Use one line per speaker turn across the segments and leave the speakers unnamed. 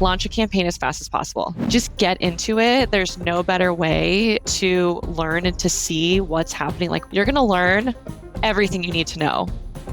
launch a campaign as fast as possible. Just get into it. There's no better way to learn and to see what's happening. Like, you're going to learn everything you need to know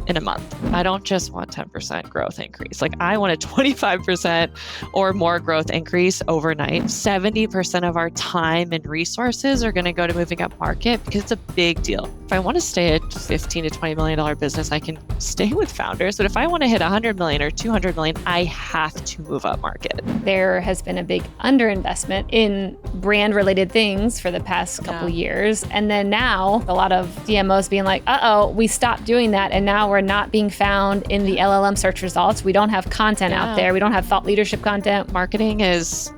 in a month. I don't just want 10% growth increase. Like, I want a 25% or more growth increase overnight. 70% of our time and resources are going to go to moving up market because it's a big deal. If I want to stay at $15 to $20 million business, I can stay with founders. But if I want to hit 100 million or 200 million, I have to move up market.
There has been a big underinvestment in brand related things for the past couple years. And then now a lot of DMOs being like, we stopped doing that. And now we're not being found in the LLM search results. We don't have content out there. We don't have thought leadership content.
Marketing it's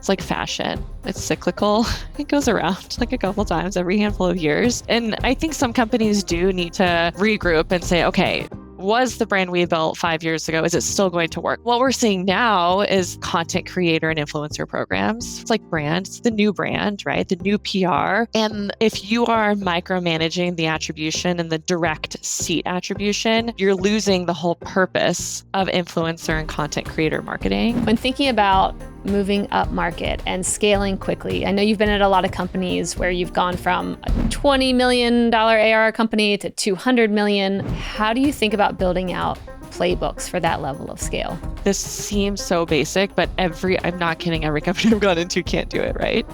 like fashion. It's cyclical. It goes around like a couple times every handful of years. And I think some companies do need to regroup and say, okay, was the brand we built 5 years ago, is it still going to work? What we're seeing now is content creator and influencer programs. It's like brand, it's the new brand, right? The new PR. And if you are micromanaging the attribution and the direct seat attribution, you're losing the whole purpose of influencer and content creator marketing.
When thinking about moving up market and scaling quickly, I know you've been at a lot of companies where you've gone from a $20 million ARR company to 200 million. How do you think about building out playbooks for that level of scale?
This seems so basic, but I'm not kidding, every company I've gone into can't do it, right?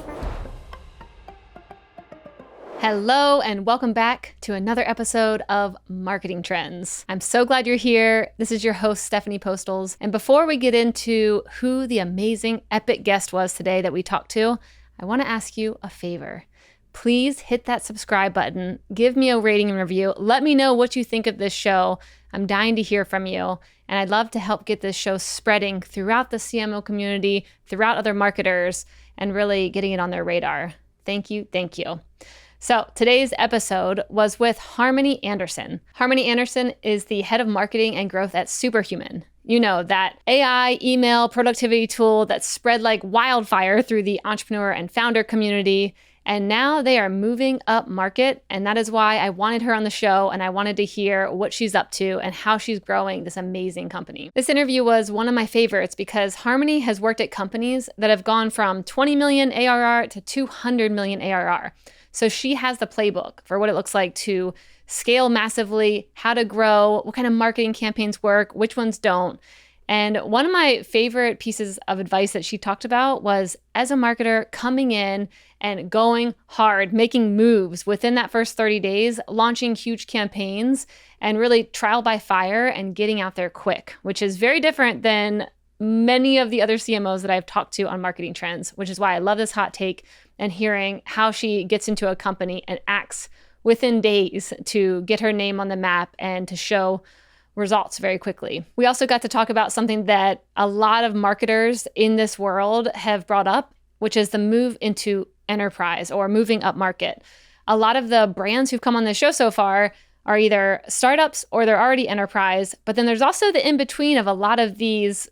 Hello, and welcome back to another episode of Marketing Trends. I'm so glad you're here. This is your host, Stephanie Postles. And before we get into who the amazing epic guest was today that we talked to, I want to ask you a favor. Please hit that subscribe button. Give me a rating and review. Let me know what you think of this show. I'm dying to hear from you. And I'd love to help get this show spreading throughout the CMO community, throughout other marketers, and really getting it on their radar. Thank you. Thank you. So today's episode was with Harmony Anderson. Harmony Anderson is the head of marketing and growth at Superhuman. You know, that AI email productivity tool that spread like wildfire through the entrepreneur and founder community. And now they are moving up market. And that is why I wanted her on the show, and I wanted to hear what she's up to and how she's growing this amazing company. This interview was one of my favorites because Harmony has worked at companies that have gone from 20 million ARR to 200 million ARR. So she has the playbook for what it looks like to scale massively, how to grow, what kind of marketing campaigns work, which ones don't. And one of my favorite pieces of advice that she talked about was, as a marketer, coming in and going hard, making moves within that first 30 days, launching huge campaigns, and really trial by fire and getting out there quick, which is very different than many of the other CMOs that I've talked to on Marketing Trends, which is why I love this hot take and hearing how she gets into a company and acts within days to get her name on the map and to show results very quickly. We also got to talk about something that a lot of marketers in this world have brought up, which is the move into enterprise or moving up market. A lot of the brands who've come on the show so far are either startups or they're already enterprise, but then there's also the in-between of a lot of these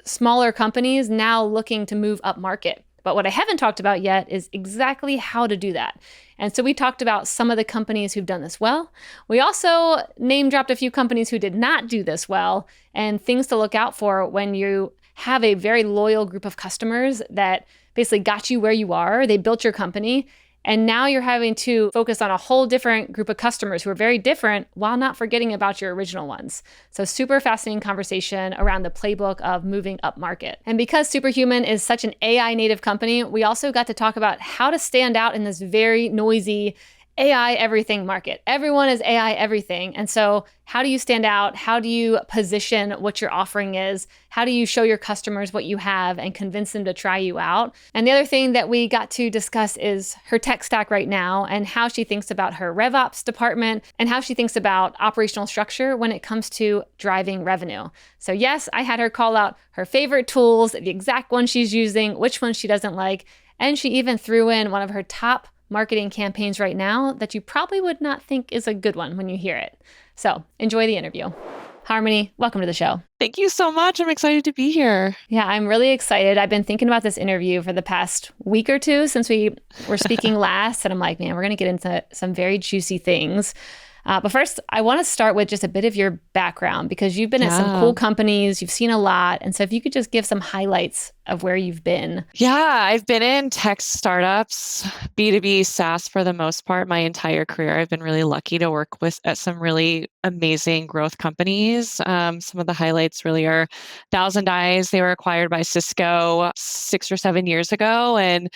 smaller companies now looking to move up market. But what I haven't talked about yet is exactly how to do that. And so we talked about some of the companies who've done this well. We also name dropped a few companies who did not do this well and things to look out for when you have a very loyal group of customers that basically got you where you are. They built your company. And now you're having to focus on a whole different group of customers who are very different while not forgetting about your original ones. So super fascinating conversation around the playbook of moving up market. And because Superhuman is such an AI native company, we also got to talk about how to stand out in this very noisy AI everything market. Everyone is AI everything. And so how do you stand out? How do you position what your offering is? How do you show your customers what you have and convince them to try you out? And the other thing that we got to discuss is her tech stack right now and how she thinks about her RevOps department and how she thinks about operational structure when it comes to driving revenue. So yes, I had her call out her favorite tools, the exact one she's using, which one she doesn't like. And she even threw in one of her top marketing campaigns right now that you probably would not think is a good one when you hear it. So enjoy the interview. Harmony, welcome to the show.
Thank you so much. I'm excited to be here.
Yeah, I'm really excited. I've been thinking about this interview for the past week or two since we were speaking last. And I'm like, man, we're going to get into some very juicy things. But first, I want to start with just a bit of your background because you've been at some
Yeah.
cool companies, you've seen a lot. And so if you could just give some highlights of where you've been.
Yeah, I've been in tech startups, B2B SaaS for the most part my entire career. I've been really lucky to work with at some really amazing growth companies. Some of the highlights really are Thousand Eyes. They were acquired by Cisco 6 or 7 years ago. And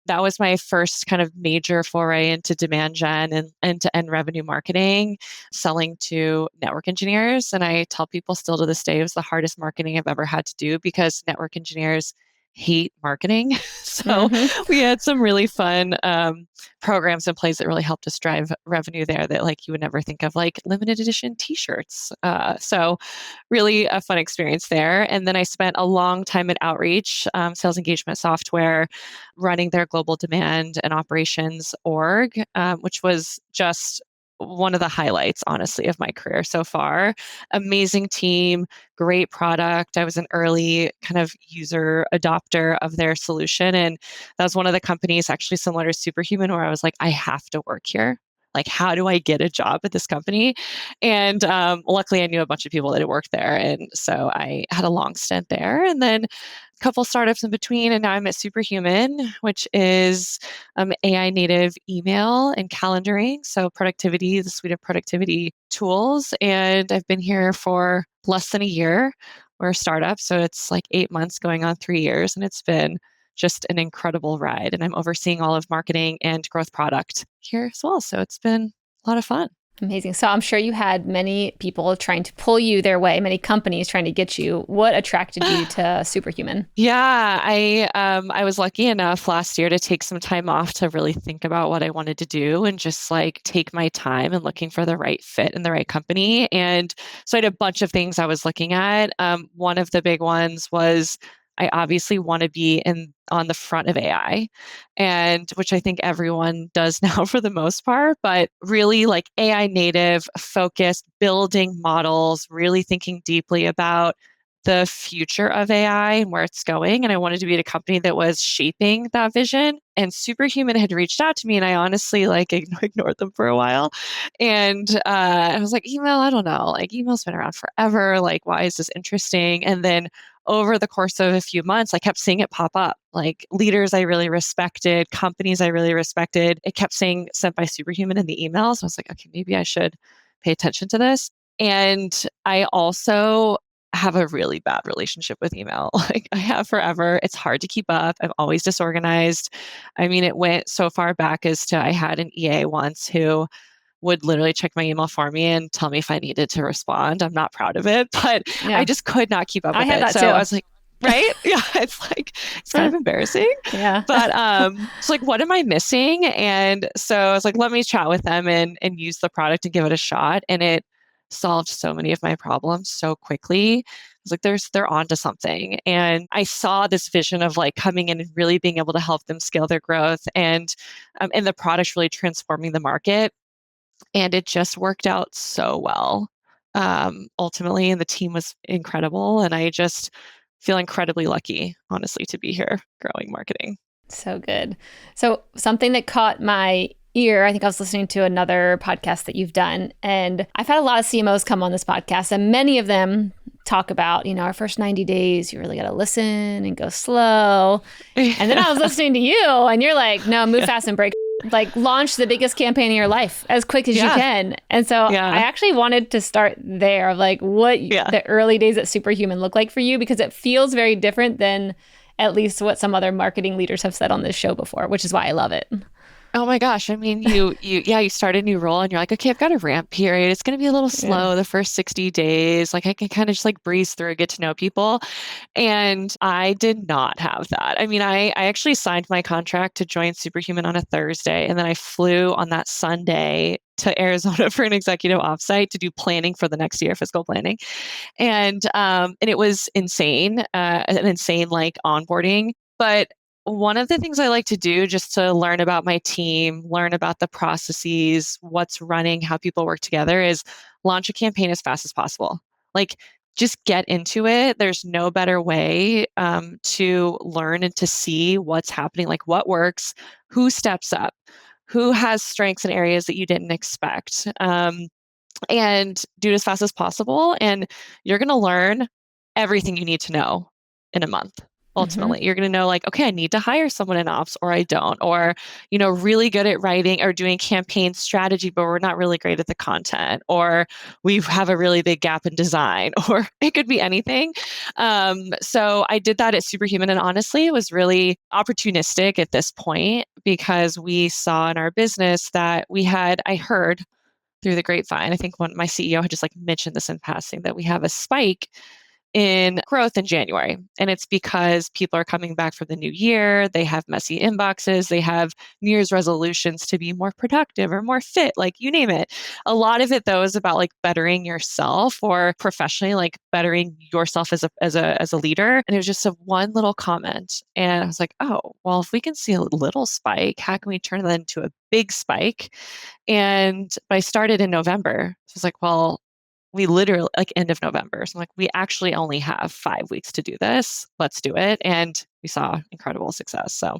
that was my first kind of major foray into demand gen and end-to-end revenue marketing, selling to network engineers. And I tell people still to this day, it was the hardest marketing I've ever had to do because network engineers hate marketing. So
Mm-hmm.
we had some really fun programs in place that really helped us drive revenue there that like you would never think of, like limited edition t-shirts. So really a fun experience there. And then I spent a long time at Outreach, sales engagement software, running their global demand and operations org, which was just one of the highlights, honestly, of my career so far. Amazing team, great product. I was an early kind of user adopter of their solution. And that was one of the companies actually similar to Superhuman where I was like, I have to work here. Like, how do I get a job at this company? And luckily, I knew a bunch of people that had worked there. And so I had a long stint there. And then a couple startups in between. And now I'm at Superhuman, which is AI native email and calendaring. So productivity, the suite of productivity tools. And I've been here for less than a year. We're a startup. So it's like 8 months going on 3 years. And it's been just an incredible ride. And I'm overseeing all of marketing and growth product here as well. So it's been a lot of fun.
Amazing. So I'm sure you had many people trying to pull you their way, many companies trying to get you. What attracted you to Superhuman?
Yeah, I was lucky enough last year to take some time off to really think about what I wanted to do and just like take my time and looking for the right fit and the right company. And so I had a bunch of things I was looking at. One of the big ones was I obviously want to be in on the front of AI, and which I think everyone does now for the most part, but really like AI native, focused, building models, really thinking deeply about the future of AI and where it's going. And I wanted to be at a company that was shaping that vision. And Superhuman had reached out to me, and I honestly like ignored them for a while. And I was like, email, I don't know. Like email's been around forever. Like, why is this interesting? And then over the course of a few months, I kept seeing it pop up. Like leaders I really respected, companies I really respected. It kept saying sent by Superhuman in the emails. So I was like, okay, maybe I should pay attention to this. And I also have a really bad relationship with email. Like I have forever. It's hard to keep up. I'm always disorganized. I mean, it went so far back as to I had an EA once who would literally check my email for me and tell me if I needed to respond. I'm not proud of it, but I
Yeah,
just could not keep up
I
with
had
it.
that
So
too.
I was like, right? Yeah, it's like it's kind of embarrassing.
Yeah.
But it's like, what am I missing? And so I was like, let me chat with them and use the product and give it a shot. And it solved so many of my problems so quickly. I was like, they're onto something. And I saw this vision of like coming in and really being able to help them scale their growth and the product really transforming the market. And it just worked out so well. Ultimately, and the team was incredible. And I just feel incredibly lucky, honestly, to be here growing marketing.
So good. So something that caught my ear, I think I was listening to another podcast that you've done, and I've had a lot of CMOs come on this podcast, and many of them talk about, our first 90 days, you really got to listen and go slow. And then I was listening to you and you're like, no, move fast and break. Like launch the biggest campaign in your life as quick as you can. And so I actually wanted to start there of like what the early days at Superhuman look like for you, because it feels very different than at least what some other marketing leaders have said on this show before, which is why I love it.
Oh my gosh. I mean, you start a new role and you're like, okay, I've got a ramp period. It's going to be a little slow the first 60 days. Like I can kind of just like breeze through, get to know people. And I did not have that. I mean, I actually signed my contract to join Superhuman on a Thursday. And then I flew on that Sunday to Arizona for an executive offsite to do planning for the next year, fiscal planning. And it was insane, an insane like onboarding. But one of the things I like to do just to learn about my team, learn about the processes, what's running, how people work together is launch a campaign as fast as possible. Like just get into it. There's no better way to learn and to see what's happening, like what works, who steps up, who has strengths in areas that you didn't expect, and do it as fast as possible. And you're going to learn everything you need to know in a month. Ultimately, you're going to know like, okay, I need to hire someone in ops or I don't, or, really good at writing or doing campaign strategy, but we're not really great at the content, or we have a really big gap in design, or it could be anything. So I did that at Superhuman. And honestly, it was really opportunistic at this point because we saw in our business that I heard through the grapevine. I think my CEO had just like mentioned this in passing that we have a spike in growth in January. And it's because people are coming back from the new year. They have messy inboxes. They have New Year's resolutions to be more productive or more fit, like you name it. A lot of it though is about like bettering yourself or professionally, like bettering yourself as a leader. And it was just a one little comment. And I was like, oh, well, if we can see a little spike, how can we turn that into a big spike? And I started in November. So it's like, well, we literally like end of November. So I'm like, we actually only have 5 weeks to do this. Let's do it. And we saw incredible success. So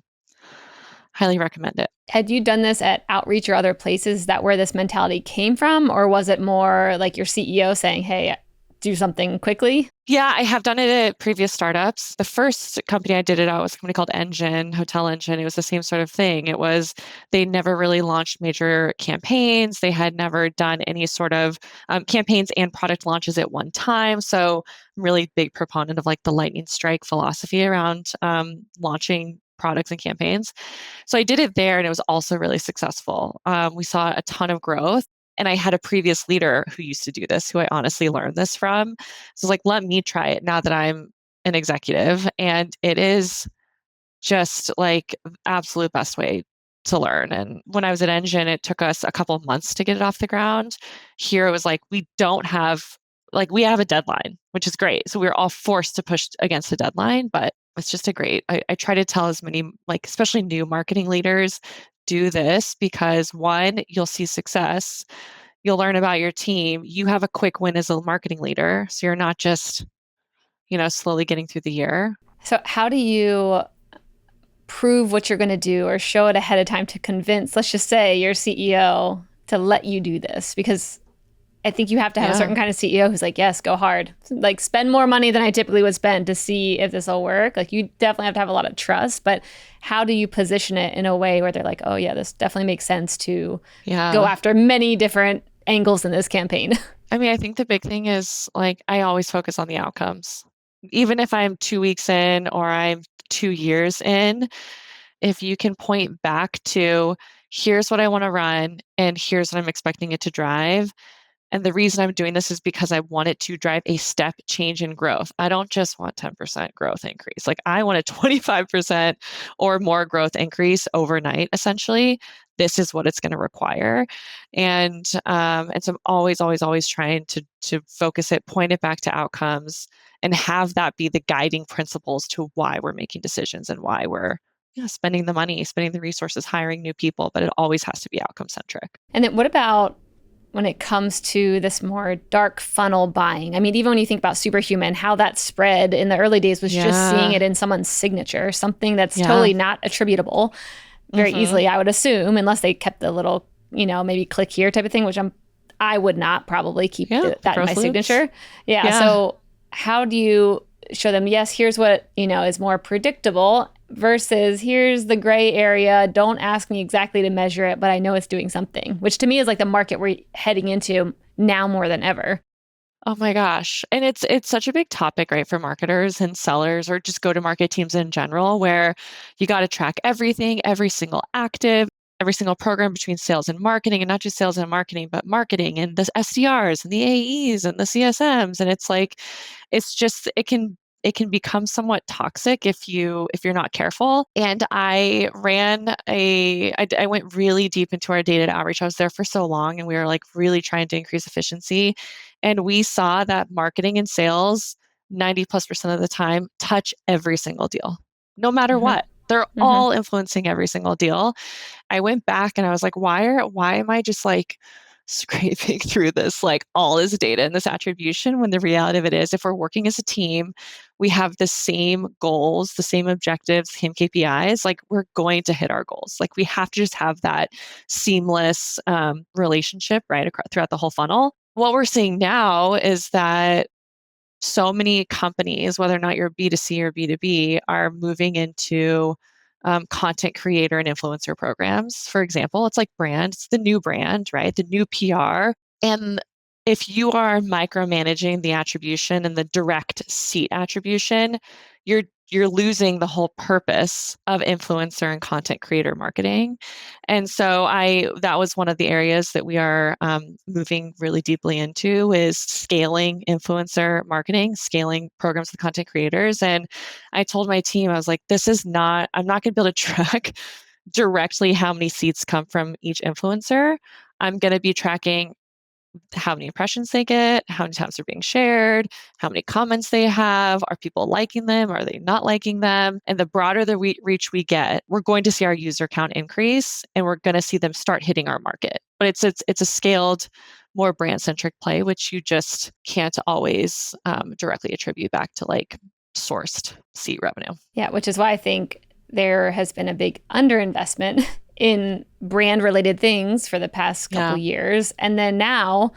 highly recommend it.
Had you done this at Outreach or other places? Is that where this mentality came from? Or was it more like your CEO saying, hey, do something quickly?
Yeah, I have done it at previous startups. The first company I did it at was a company called Hotel Engine. It was the same sort of thing. They never really launched major campaigns. They had never done any sort of campaigns and product launches at one time. So I'm really big proponent of like the lightning strike philosophy around launching products and campaigns. So I did it there and it was also really successful. We saw a ton of growth. And I had a previous leader who used to do this, who I honestly learned this from. So like, let me try it now that I'm an executive. And it is just like absolute best way to learn. And when I was at Engine, it took us a couple of months to get it off the ground. Here it was like, we have a deadline, which is great. So we were all forced to push against the deadline, but it's just I try to tell as many, like, especially new marketing leaders, do this because one, you'll see success. You'll learn about your team. You have a quick win as a marketing leader. So you're not just, slowly getting through the year.
So how do you prove what you're going to do or show it ahead of time to convince, let's just say, your CEO to let you do this? Because I think you have to have a certain kind of CEO who's like, yes, go hard. Like spend more money than I typically would spend to see if this will work. Like you definitely have to have a lot of trust, but how do you position it in a way where they're like, oh yeah, this definitely makes sense to go after many different angles in this campaign?
I mean, I think the big thing is like, I always focus on the outcomes. Even if I'm 2 weeks in or I'm 2 years in, if you can point back to here's what I want to run and here's what I'm expecting it to drive. And the reason I'm doing this is because I want it to drive a step change in growth. I don't just want 10% growth increase. Like I want a 25% or more growth increase overnight, essentially. This is what it's going to require. And so I'm always trying to focus it, point it back to outcomes, and have that be the guiding principles to why we're making decisions and why we're spending the money, spending the resources, hiring new people. But it always has to be outcome centric.
And then what about when it comes to this more dark funnel buying? I mean, even when you think about Superhuman, how that spread in the early days was just seeing it in someone's signature, something that's totally not attributable very easily, I would assume, unless they kept the little, maybe click here type of thing, which I would not probably keep that in my signature. So how do you show them, yes, here's what, is more predictable versus here's the gray area. Don't ask me exactly to measure it, but I know it's doing something, which to me is like the market we're heading into now more than ever.
Oh my gosh. And it's such a big topic, right, for marketers and sellers or just go-to-market teams in general, where you got to track everything, every single active, every single program between sales and marketing, and not just sales and marketing, but marketing and the SDRs and the AEs and the CSMs. And it's like, it can become somewhat toxic if you're not careful. And I went really deep into our data outreach. I was there for so long and we were like really trying to increase efficiency. And we saw that marketing and sales 90+% of the time touch every single deal, no matter what. They're all influencing every single deal. I went back and I was like, why am I just like scraping through this, like all this data and this attribution, when the reality of it is, if we're working as a team, we have the same goals, the same objectives, same KPIs, like we're going to hit our goals. Like we have to just have that seamless relationship, right, throughout the whole funnel. What we're seeing now is that so many companies, whether or not you're B2C or B2B, are moving into content creator and influencer programs. For example, it's like brand, it's the new brand, right? The new PR. And if you are micromanaging the attribution and the direct seat attribution, you're losing the whole purpose of influencer and content creator marketing. And so that was one of the areas that we are moving really deeply into, is scaling influencer marketing, scaling programs with content creators. And I told my team, I was like, I'm not going to be able to track directly how many seats come from each influencer. I'm going to be tracking how many impressions they get, how many times they're being shared, how many comments they have, are people liking them, are they not liking them? And the broader the reach we get, we're going to see our user count increase, and we're going to see them start hitting our market. But it's a scaled, more brand-centric play, which you just can't always directly attribute back to like sourced seat revenue.
Yeah, which is why I think there has been a big underinvestment in brand related things for the past couple years. And then now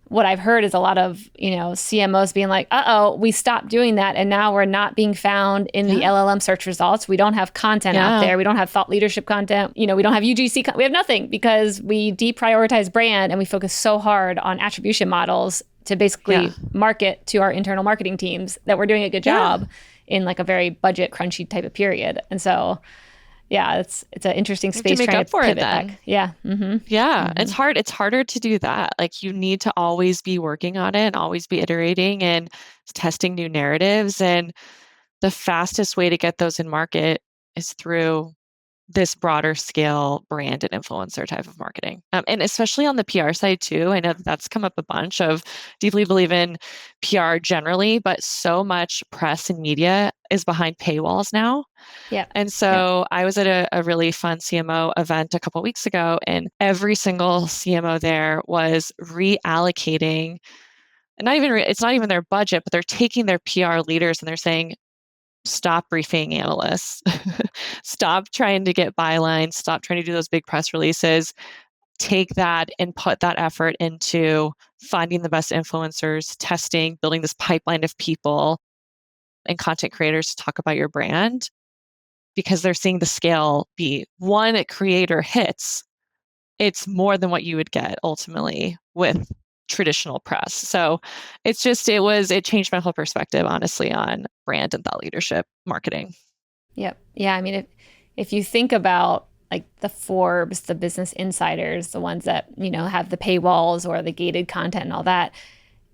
what I've heard is a lot of, CMOs being like, we stopped doing that. And now we're not being found in the LLM search results. We don't have content out there. We don't have thought leadership content. We don't have UGC. We have nothing because we deprioritize brand and we focus so hard on attribution models to basically market to our internal marketing teams that we're doing a good job in like a very budget crunchy type of period. And so it's an interesting space
to
trying to pivot
back.
Yeah. Mm-hmm.
Yeah.
Mm-hmm.
It's hard. It's harder to do that. Like you need to always be working on it and always be iterating and testing new narratives. And the fastest way to get those in market is through this broader scale brand and influencer type of marketing. And especially on the PR side too. I know that's come up a bunch. Of deeply believe in PR generally, but so much press and media is behind paywalls now.
Yeah.
And so I was at a really fun CMO event a couple of weeks ago, and every single CMO there was reallocating, and it's not even their budget, but they're taking their PR leaders and they're saying, stop briefing analysts, stop trying to get bylines, stop trying to do those big press releases, take that and put that effort into finding the best influencers, testing, building this pipeline of people and content creators to talk about your brand, because they're seeing the scale be one creator hits. It's more than what you would get ultimately with traditional press. So it changed my whole perspective, honestly, on brand and thought leadership marketing.
Yep. Yeah. I mean, if you think about like the Forbes, the Business Insiders, the ones that, have the paywalls or the gated content and all that,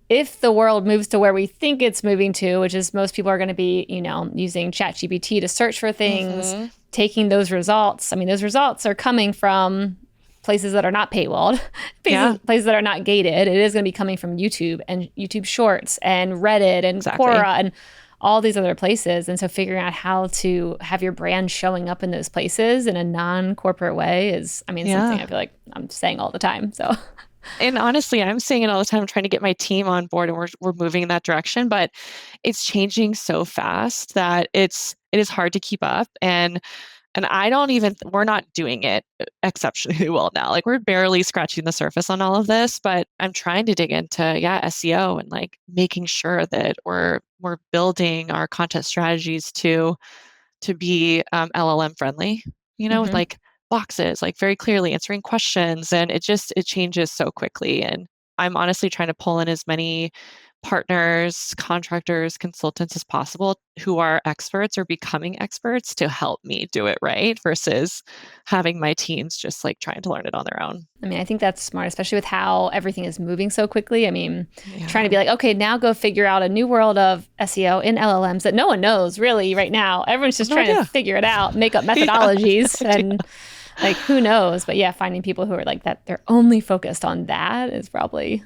if the world moves to where we think it's moving to, which is most people are going to be, using ChatGPT to search for things, taking those results. I mean, those results are coming from places that are not paywalled, places that are not gated. It is going to be coming from YouTube and YouTube Shorts and Reddit and Quora and all these other places. And so figuring out how to have your brand showing up in those places in a non-corporate way is, something I feel like I'm saying all the time. So.
And honestly, I'm saying it all the time. I'm trying to get my team on board, and we're moving in that direction, but it's changing so fast that it is hard to keep up. And we're not doing it exceptionally well now. Like we're barely scratching the surface on all of this, but I'm trying to dig into, SEO and like making sure that we're building our content strategies to be LLM friendly, with like boxes, like very clearly answering questions. And it changes so quickly. And I'm honestly trying to pull in as many partners, contractors, consultants as possible who are experts or becoming experts to help me do it right, versus having my teams just like trying to learn it on their own.
I think that's smart, especially with how everything is moving so quickly. Trying to be like, okay, now go figure out a new world of SEO in LLMs that no one knows really right now. Everyone's just trying to figure it out, make up methodologies and like, who knows? But finding people who are like that, they're only focused on that is probably,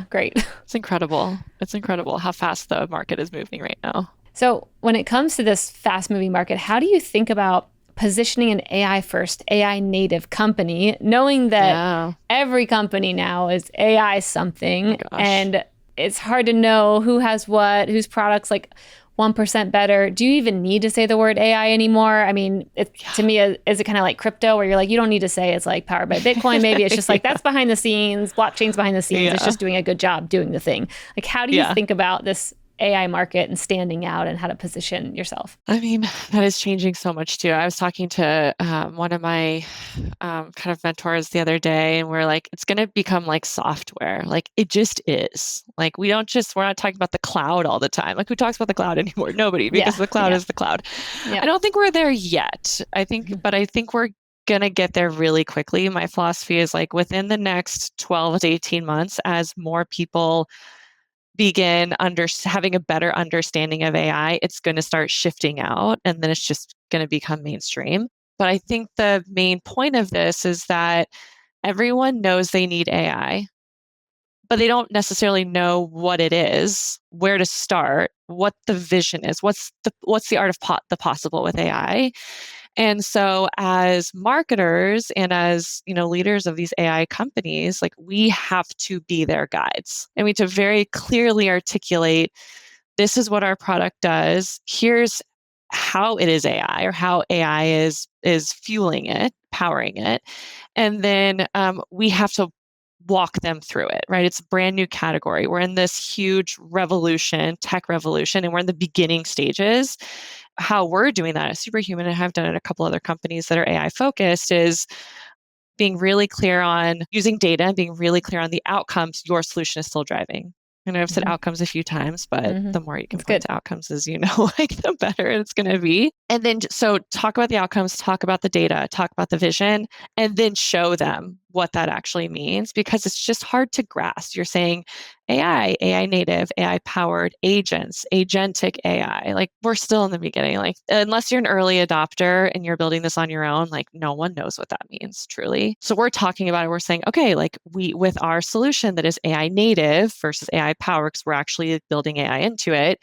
great.
It's incredible. It's incredible how fast the market is moving right now.
So when it comes to this fast moving market, how do you think about positioning an AI first, AI native company, knowing that every company now is AI something, and it's hard to know who has what, whose products like 1% better. Do you even need to say the word AI anymore? I mean, to me, is it kind of like crypto where you're like, you don't need to say it's like powered by Bitcoin. Maybe it's just like, that's behind the scenes, blockchain's behind the scenes. It's just doing a good job doing the thing. Like, how do you think about this AI market and standing out and how to position yourself?
I mean, that is changing so much too. I was talking to one of my kind of mentors the other day, and we're like, it's going to become like software. Like, it just is. Like, we're not talking about the cloud all the time. Like, who talks about the cloud anymore? Nobody, because the cloud is the cloud. I don't think we're there yet. But I think we're going to get there really quickly. My philosophy is like within the next 12 to 18 months, as more people begin having a better understanding of AI, it's going to start shifting out, and then it's just going to become mainstream. But I think the main point of this is that everyone knows they need AI, but they don't necessarily know what it is, where to start, what the vision is, what's the art of the possible with AI. And so as marketers and as, leaders of these AI companies, like, we have to be their guides. And we have to very clearly articulate, this is what our product does. Here's how it is AI, or how AI is fueling it, powering it. And then we have to walk them through it, right? It's a brand new category. We're in this huge tech revolution, and we're in the beginning stages. How we're doing that at Superhuman, and have done it at a couple other companies that are AI focused, is being really clear on using data and being really clear on the outcomes your solution is still driving. And I've said outcomes a few times, but the more you can point to outcomes, as like, the better it's going to be. And then, so talk about the outcomes, talk about the data, talk about the vision, and then show them what that actually means, because it's just hard to grasp. You're saying AI native, AI powered, agents, agentic AI. Like, we're still in the beginning. Like, unless you're an early adopter and you're building this on your own, like, no one knows what that means truly. So we're talking about it. We're saying, okay, like, with our solution that is AI native versus AI powered, because we're actually building AI into it,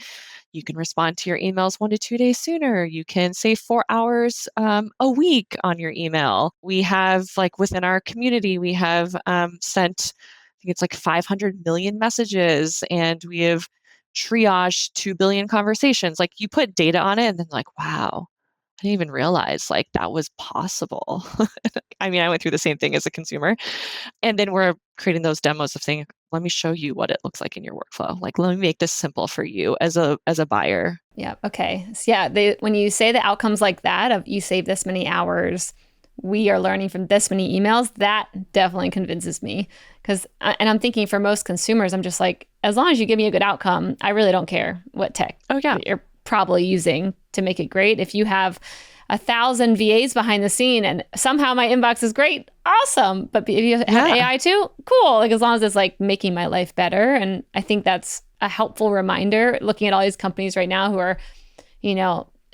you can respond to your emails 1 to 2 days sooner. You can save 4 hours a week on your email. We have, like, within our community, we have sent, I think it's like 500 million messages, and we have triaged 2 billion conversations. Like, you put data on it, and then like, wow, I didn't even realize like that was possible. I mean, I went through the same thing as a consumer. And then we're creating those demos of saying, let me show you what it looks like in your workflow. Like, let me make this simple for you as a buyer.
Yeah. Okay. So when you say the outcomes like that, of you save this many hours, we are learning from this many emails, that definitely convinces me. And I'm thinking, for most consumers, I'm just like, as long as you give me a good outcome, I really don't care what tech you're probably using to make it great. If you have 1,000 VAs behind the scene and somehow my inbox is great, awesome. But if you have AI too, cool. Like, as long as it's like making my life better. And I think that's a helpful reminder, looking at all these companies right now who are,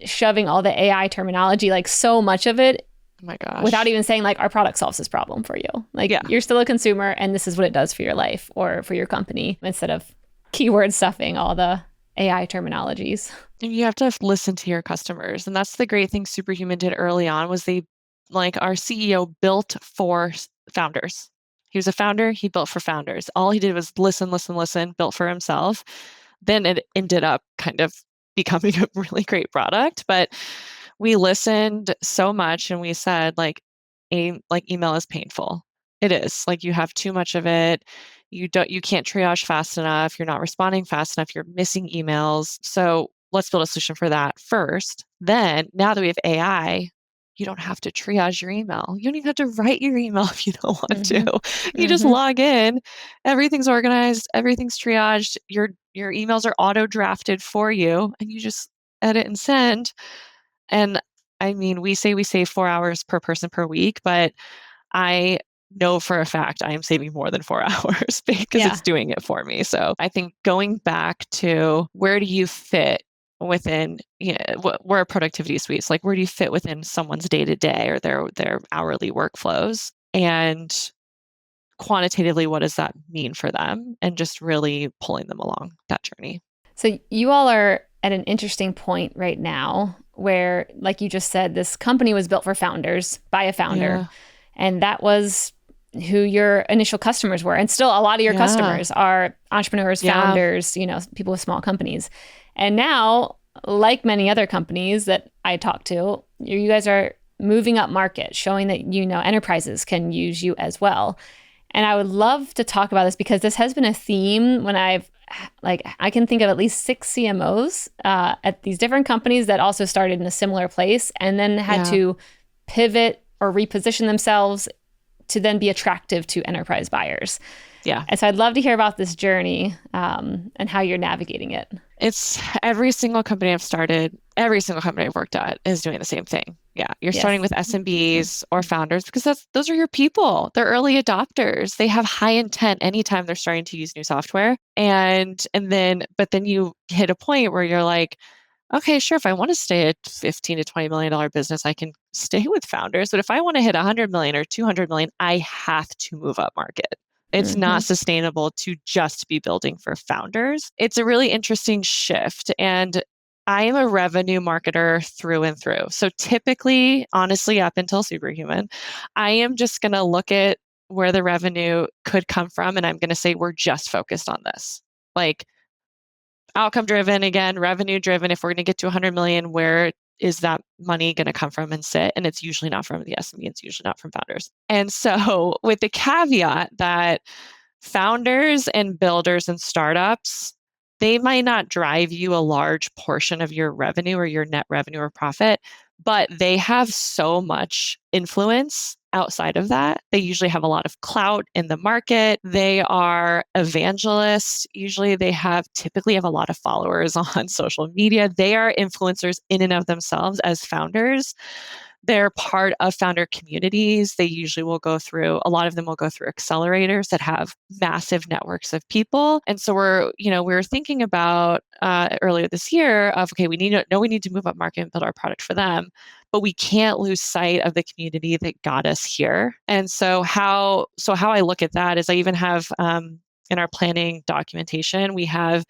shoving all the AI terminology, like so much of it,
oh my gosh,
without even saying like, our product solves this problem for you. Like, you're still a consumer and this is what it does for your life or for your company, instead of keyword stuffing all the AI terminologies.
And you have to listen to your customers. And that's the great thing Superhuman did early on, was our CEO built for founders. He was a founder. He built for founders. All he did was listen, built for himself. Then it ended up kind of becoming a really great product. But we listened so much, and we said, email is painful. It is. Like, you have too much of it. You can't triage fast enough. You're not responding fast enough. You're missing emails. So let's build a solution for that first. Then, now that we have AI, you don't have to triage your email. You don't even have to write your email if you don't want to. You just log in. Everything's organized. Everything's triaged. Your emails are auto drafted for you, and you just edit and send. And I mean, we say we save 4 hours per person per week, but I know for a fact I am saving more than 4 hours because it's doing it for me. So I think going back to, where do you fit within, where are productivity suites? Like, where do you fit within someone's day-to-day or their hourly workflows? And quantitatively, what does that mean for them? And just really pulling them along that journey.
So you all are at an interesting point right now where, like you just said, this company was built for founders by a founder.
Yeah.
And that was who your initial customers were. And still a lot of your
Yeah.
customers are entrepreneurs,
Yeah.
founders, people with small companies. And now, like many other companies that I talk to, you guys are moving up market, showing that, enterprises can use you as well. And I would love to talk about this because this has been a theme when I can think of at least 6 CMOs at these different companies that also started in a similar place and then had to pivot or reposition themselves to then be attractive to enterprise buyers.
Yeah.
And so I'd love to hear about this journey and how you're navigating it.
It's every single company I've started, every single company I've worked at is doing the same thing. Yeah. You're starting with SMBs or founders because those are your people. They're early adopters. They have high intent anytime they're starting to use new software. But then you hit a point where you're like, okay, sure, if I want to stay at $15 to $20 million business, I can stay with founders. But if I want to hit 100 million or 200 million, I have to move up market. It's not sustainable to just be building for founders. It's a really interesting shift. And I am a revenue marketer through and through. So typically, honestly, up until Superhuman, I am just going to look at where the revenue could come from. And I'm going to say, we're just focused on this. Like outcome driven, again, revenue driven. If we're going to get to 100 million, where is that money going to come from and sit? And it's usually not from the SME. It's usually not from founders. And so with the caveat that founders and builders and startups, they might not drive you a large portion of your revenue or your net revenue or profit, but they have so much influence outside of that. They usually have a lot of clout in the market. They are evangelists. Usually typically have a lot of followers on social media. They are influencers in and of themselves as founders. They're part of founder communities. A lot of them will go through accelerators that have massive networks of people. And so we were thinking about earlier this year of, okay, we need to move up market and build our product for them, but we can't lose sight of the community that got us here. And so how I look at that is I even have in our planning documentation, we have,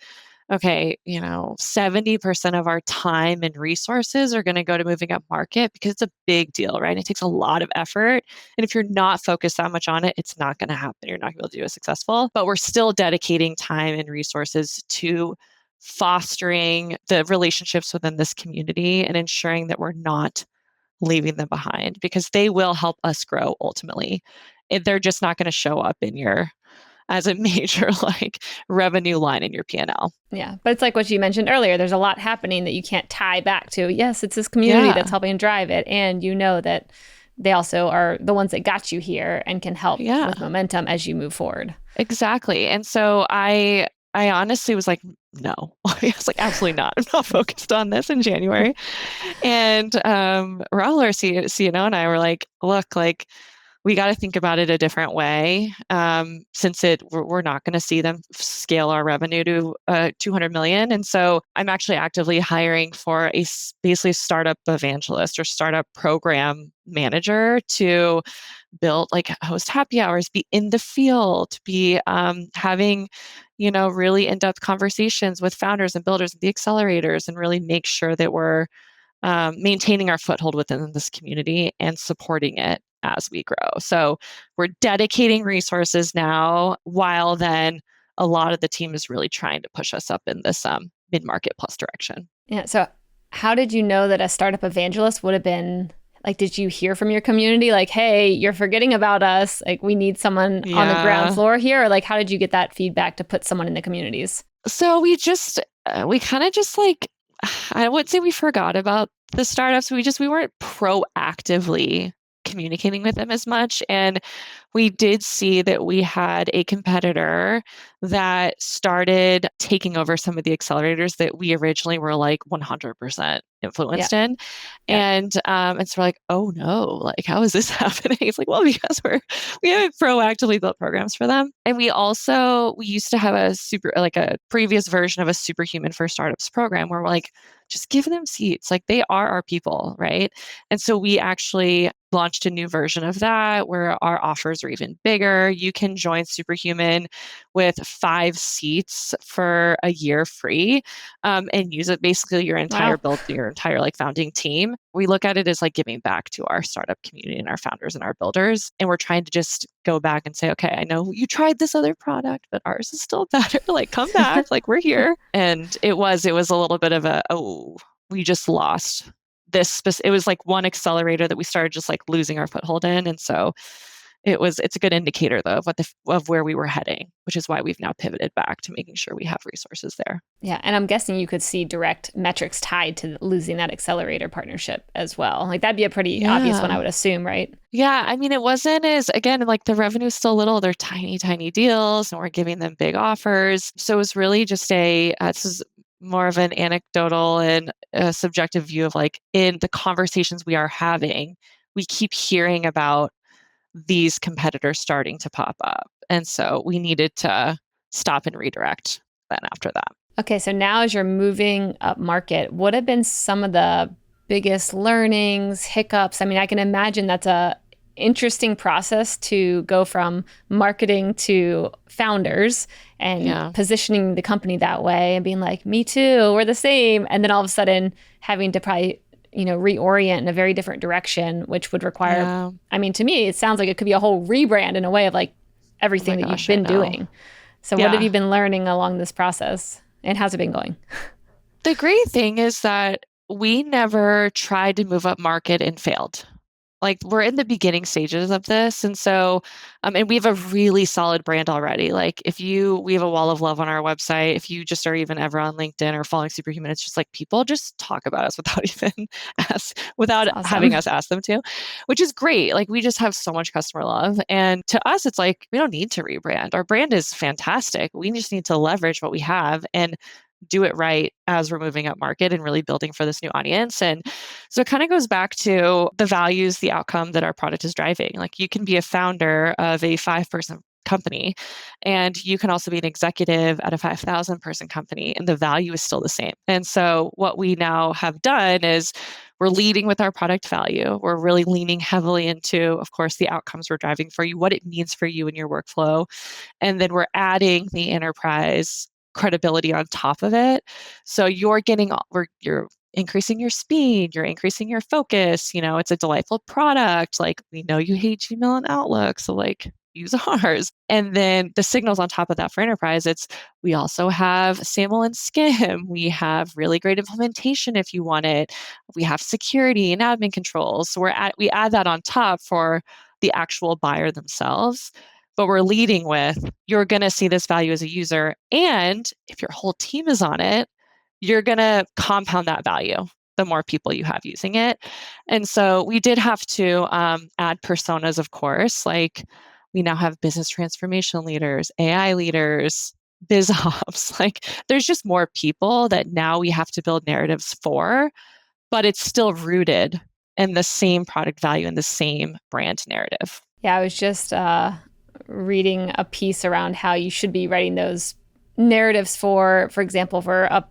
okay, 70% of our time and resources are going to go to moving up market because it's a big deal, right? It takes a lot of effort. And if you're not focused that much on it, it's not going to happen. You're not going to be able to do it successful. But we're still dedicating time and resources to fostering the relationships within this community and ensuring that we're not leaving them behind because they will help us grow ultimately. They're just not going to show up as a major revenue line in your P&L.
Yeah. But it's like what you mentioned earlier. There's a lot happening that you can't tie back to. Yes, it's this community that's helping drive it. And you know that they also are the ones that got you here and can help with momentum as you move forward.
Exactly. And so I honestly was like, no, I was like, absolutely not. I'm not focused on this in January. And Raul, our CNO, and I were like, look, we got to think about it a different way since we're not going to see them scale our revenue to 200 million. And so I'm actually actively hiring for basically startup evangelist or startup program manager to build, host happy hours, be in the field, be having, really in-depth conversations with founders and builders and the accelerators and really make sure that we're maintaining our foothold within this community and supporting it as we grow. So we're dedicating resources now, while then a lot of the team is really trying to push us up in this mid-market plus direction.
Yeah. So how did you know that a startup evangelist would have been did you hear from your community hey, you're forgetting about us, we need someone on the ground floor here? Or how did you get that feedback to put someone in the communities?
So we kind of just I would say we forgot about the startups. We weren't proactively communicating with them as much. And we did see that we had a competitor that started taking over some of the accelerators that we originally were 100% influenced in. And so we're like, oh no, how is this happening? It's well, because we haven't proactively built programs for them. And we used to have a previous version of a Superhuman for Startups program where we're just give them seats. They are our people, right? And so we actually launched a new version of that where our offers are even bigger. You can join Superhuman with 5 seats for a year free, and use it basically your entire build, your entire like founding team. We look at it as like giving back to our startup community and our founders and our builders. And we're trying to just go back and say, okay, I know you tried this other product, but ours is still better. Like, come back, like we're here. And it was a little bit of a, oh, we just lost this. It was like one accelerator that we started just like losing our foothold in. And so it's a good indicator though of where we were heading, which is why we've now pivoted back to making sure we have resources there.
Yeah. And I'm guessing you could see direct metrics tied to losing that accelerator partnership as well. Like that'd be a pretty obvious one, I would assume, right?
Yeah. I mean, it wasn't again, like the revenue is still little. They're tiny, tiny deals and we're giving them big offers. So it was really just this is more of an anecdotal and a subjective view of like in the conversations we are having, we keep hearing about these competitors starting to pop up. And so we needed to stop and redirect then after that.
Okay, so now as you're moving up market, what have been some of the biggest learnings, hiccups? I mean, I can imagine that's a interesting process to go from marketing to founders and positioning the company that way and being like, me too, we're the same. And then all of a sudden having to probably, reorient in a very different direction, which would require, I mean, to me, it sounds like it could be a whole rebrand in a way of like everything that you've been doing. So what have you been learning along this process and how's it been going?
The great thing is that we never tried to move up market and failed. Like we're in the beginning stages of this. And so, and we have a really solid brand already. Like we have a wall of love on our website. If you just are even ever on LinkedIn or following Superhuman, it's just like people just talk about us without having us ask them to, which is great. Like we just have so much customer love. And to us, it's like, we don't need to rebrand. Our brand is fantastic. We just need to leverage what we have and do it right as we're moving up market and really building for this new audience. And so it kind of goes back to the values, the outcome that our product is driving. Like you can be a founder of a 5-person company and you can also be an executive at a 5,000-person company and the value is still the same. And so what we now have done is we're leading with our product value. We're really leaning heavily into, of course, the outcomes we're driving for you, what it means for you in your workflow. And then we're adding the enterprise credibility on top of it. So you're increasing your speed, you're increasing your focus. It's a delightful product. Like we know you hate Gmail and Outlook, so like use ours. And then the signals on top of that for enterprise, we also have SAML and SCIM. We have really great implementation if you want it. We have security and admin controls. So we add that on top for the actual buyer themselves. But we're leading with, you're going to see this value as a user. And if your whole team is on it, you're going to compound that value the more people you have using it. And so we did have to add personas, of course. Like we now have business transformation leaders, AI leaders, biz ops. Like there's just more people that now we have to build narratives for, but it's still rooted in the same product value and the same brand narrative.
Yeah, I was just reading a piece around how you should be writing those narratives for example, for a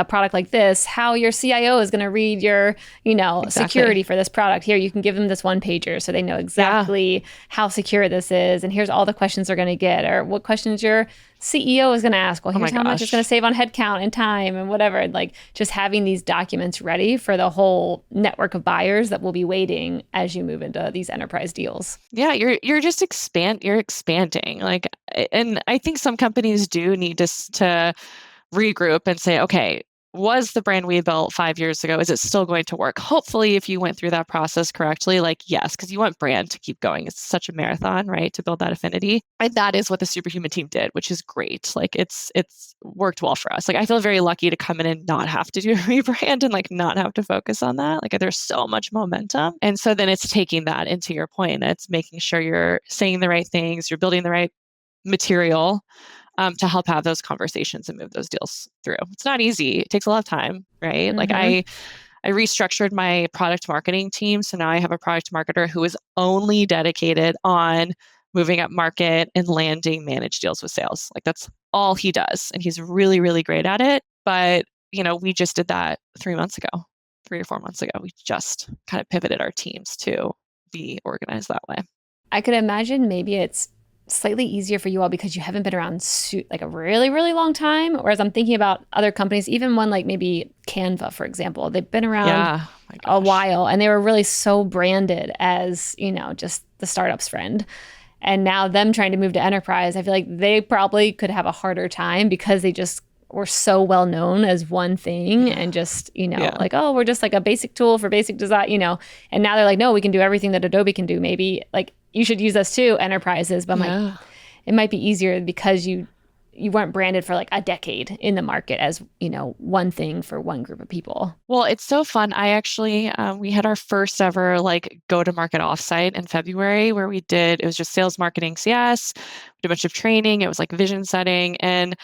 product like this, how your CIO is going to read your, security for this product. Here, you can give them this one pager so they know exactly how secure this is. And here's all the questions they're going to get, or what questions your CEO is going to ask. Well, here's how much it's going to save on headcount and time and whatever. And like just having these documents ready for the whole network of buyers that will be waiting as you move into these enterprise deals.
Yeah, you're just expanding. Like, and I think some companies do need to regroup and say, okay, was the brand we built 5 years ago, is it still going to work? Hopefully, if you went through that process correctly, like, yes, because you want brand to keep going. It's such a marathon, right? To build that affinity. And that is what the Superhuman team did, which is great. Like it's worked well for us. Like I feel very lucky to come in and not have to do a rebrand and like not have to focus on that. Like there's so much momentum. And so then it's taking that into your point. It's making sure you're saying the right things, you're building the right material to help have those conversations and move those deals through. It's not easy. It takes a lot of time, right? Mm-hmm. Like I restructured my product marketing team. So now I have a product marketer who is only dedicated on moving up market and landing managed deals with sales. Like that's all he does. And he's really, really great at it. But, we just did that 3 or 4 months ago. We just kind of pivoted our teams to be organized that way.
I could imagine maybe it's slightly easier for you all because you haven't been around like a really, really long time. Whereas I'm thinking about other companies, even one like maybe Canva, for example, they've been around
My
a
gosh.
while and they were really so branded as, just the startup's friend. And now them trying to move to enterprise, I feel like they probably could have a harder time because they just were so well known as one thing and just, like, oh, we're just like a basic tool for basic design, and now they're like, no, we can do everything that Adobe can do. Maybe like you should use us too, enterprises. But I'm like, it might be easier because you weren't branded for like a decade in the market as, one thing for one group of people.
Well, it's so fun. I actually, we had our first ever like go-to-market offsite in February where it was just sales marketing CS, we did a bunch of training. It was like vision setting. And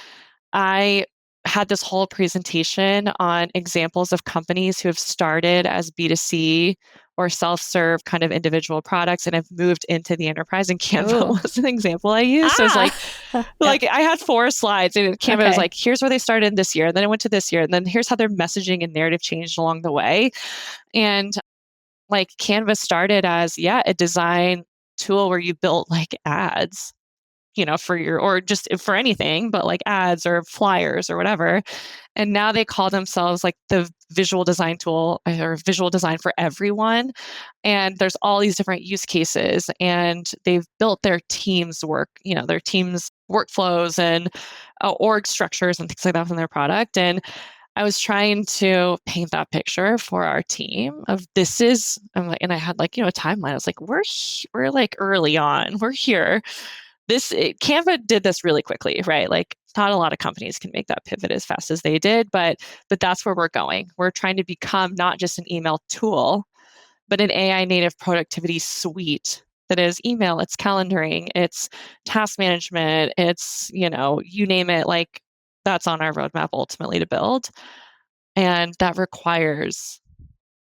I had this whole presentation on examples of companies who have started as B2C or self-serve kind of individual products and have moved into the enterprise. And Canva was an example I used. So it's like I had 4 slides and Canva was like, here's where they started this year. And then it went to this year. And then here's how their messaging and narrative changed along the way. And like Canva started as, a design tool where you built like ads, or just for anything, but like ads or flyers or whatever. And now they call themselves like the visual design tool or visual design for everyone. And there's all these different use cases and they've built their team's work, their team's workflows and org structures and things like that from their product. And I was trying to paint that picture for our team of and I had like, a timeline. I was like, we're like early on, we're here. Canva did this really quickly, right? Like not a lot of companies can make that pivot as fast as they did, but that's where we're going. We're trying to become not just an email tool, but an AI native productivity suite that is email, it's calendaring, it's task management, it's, you name it, like that's on our roadmap ultimately to build. And that requires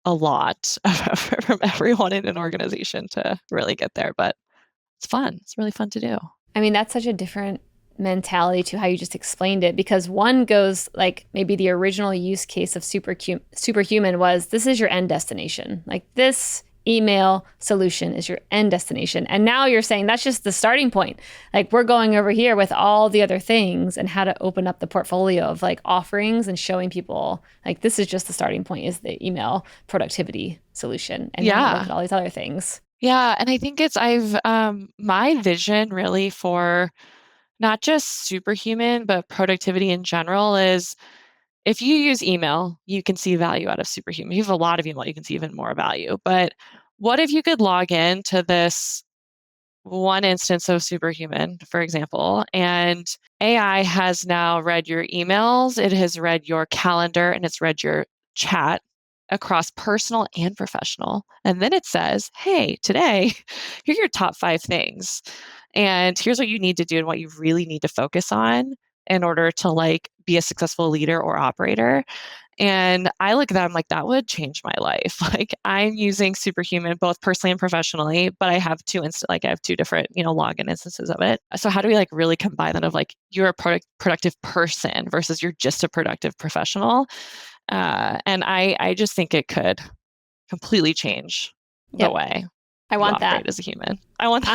a lot from everyone in an organization to really get there, but it's fun. It's really fun to do.
I mean, that's such a different mentality to how you just explained it, because one goes like maybe the original use case of Superhuman was this is your end destination. Like this email solution is your end destination. And now you're saying that's just the starting point. Like we're going over here with all the other things and how to open up the portfolio of like offerings and showing people like this is just the starting point is the email productivity solution. And now look at all these other things.
Yeah. And I think my vision really for not just Superhuman, but productivity in general is if you use email, you can see value out of Superhuman. If you have a lot of email, you can see even more value. But what if you could log in to this one instance of Superhuman, for example, and AI has now read your emails, it has read your calendar, and it's read your chat across personal and professional. And then it says, hey, today, here are your top 5 things. And here's what you need to do and what you really need to focus on in order to like be a successful leader or operator. And I look at that, I'm like, that would change my life. Like I'm using Superhuman both personally and professionally, but I have two different, login instances of it. So how do we like really combine that of like you're a productive person versus you're just a productive professional? And I just think it could completely change the way
I want that
as a human. I want that.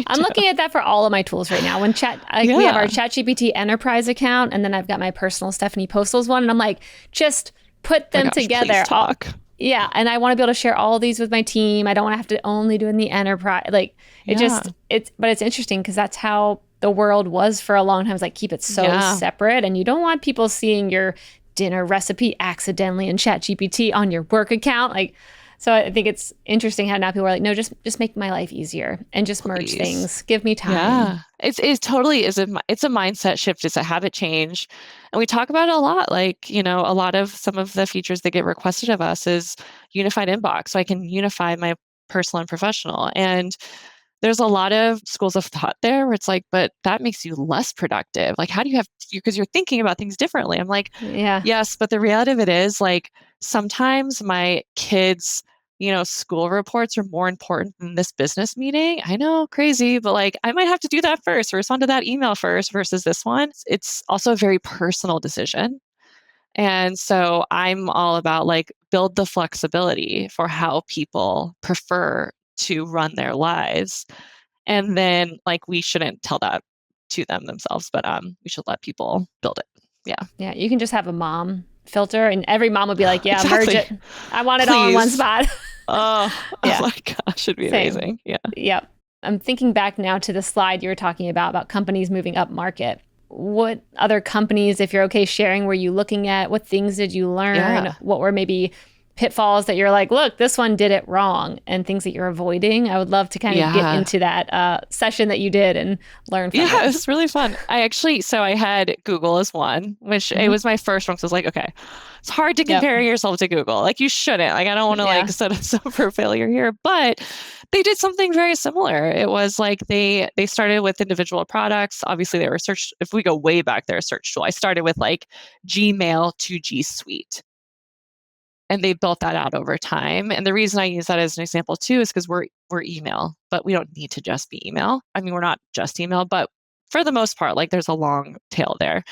I'm looking at that for all of my tools right now. When we have our ChatGPT enterprise account, and then I've got my personal Stephanie Postals one, and I'm like, just put them together.
Please talk.
Yeah, and I want to be able to share all of these with my team. I don't want to have to only do it in the enterprise. Like but it's interesting because that's how the world was for a long time. It's like keep it so separate, and you don't want people seeing your dinner recipe accidentally in ChatGPT on your work account. Like, so I think it's interesting how now people are like, no, just make my life easier and just merge things. Give me time.
Yeah, it's totally it's a mindset shift. It's a habit change, and we talk about it a lot. Like a lot of some of the features that get requested of us is unified inbox, so I can unify my personal and professional. And there's a lot of schools of thought there where it's like, but that makes you less productive. Like, how do you because you're thinking about things differently. I'm like, yes, but the reality of it is like sometimes my kids' school reports are more important than this business meeting. I know, crazy, but like I might have to do that first or respond to that email first versus this one. It's also a very personal decision. And so I'm all about like build the flexibility for how people prefer to run their lives. And then like we shouldn't tell that to them themselves, but we should let people build it. Yeah.
Yeah. You can just have a mom filter and every mom would be like, yeah,
Exactly.
merge it. I want it all in one
Please.
spot.
Oh
Yeah.
my gosh, it'd be
Same.
amazing. Yeah.
Yep. I'm thinking back now to the slide you were talking about companies moving up market. What other companies, if you're okay sharing, were you looking at? What things did you learn?
Yeah.
What were maybe pitfalls that you're like, look, this one did it wrong, and things that you're avoiding? I would love to kind of get into that session that you did and learn from
Yeah,
it.
it was really fun. I had Google as one, which it was my first one. So I was like, okay, it's hard to compare yourself to Google. Like you shouldn't. Like I don't want to like set us up for failure here, but they did something very similar. It was like they started with individual products. Obviously, they were search. If we go way back, they're a search tool. I started with like Gmail to G Suite. And they built that out over time. And the reason I use that as an example too is because we're email, but we don't need to just be email. I mean, we're not just email, but for the most part, like there's a long tail there.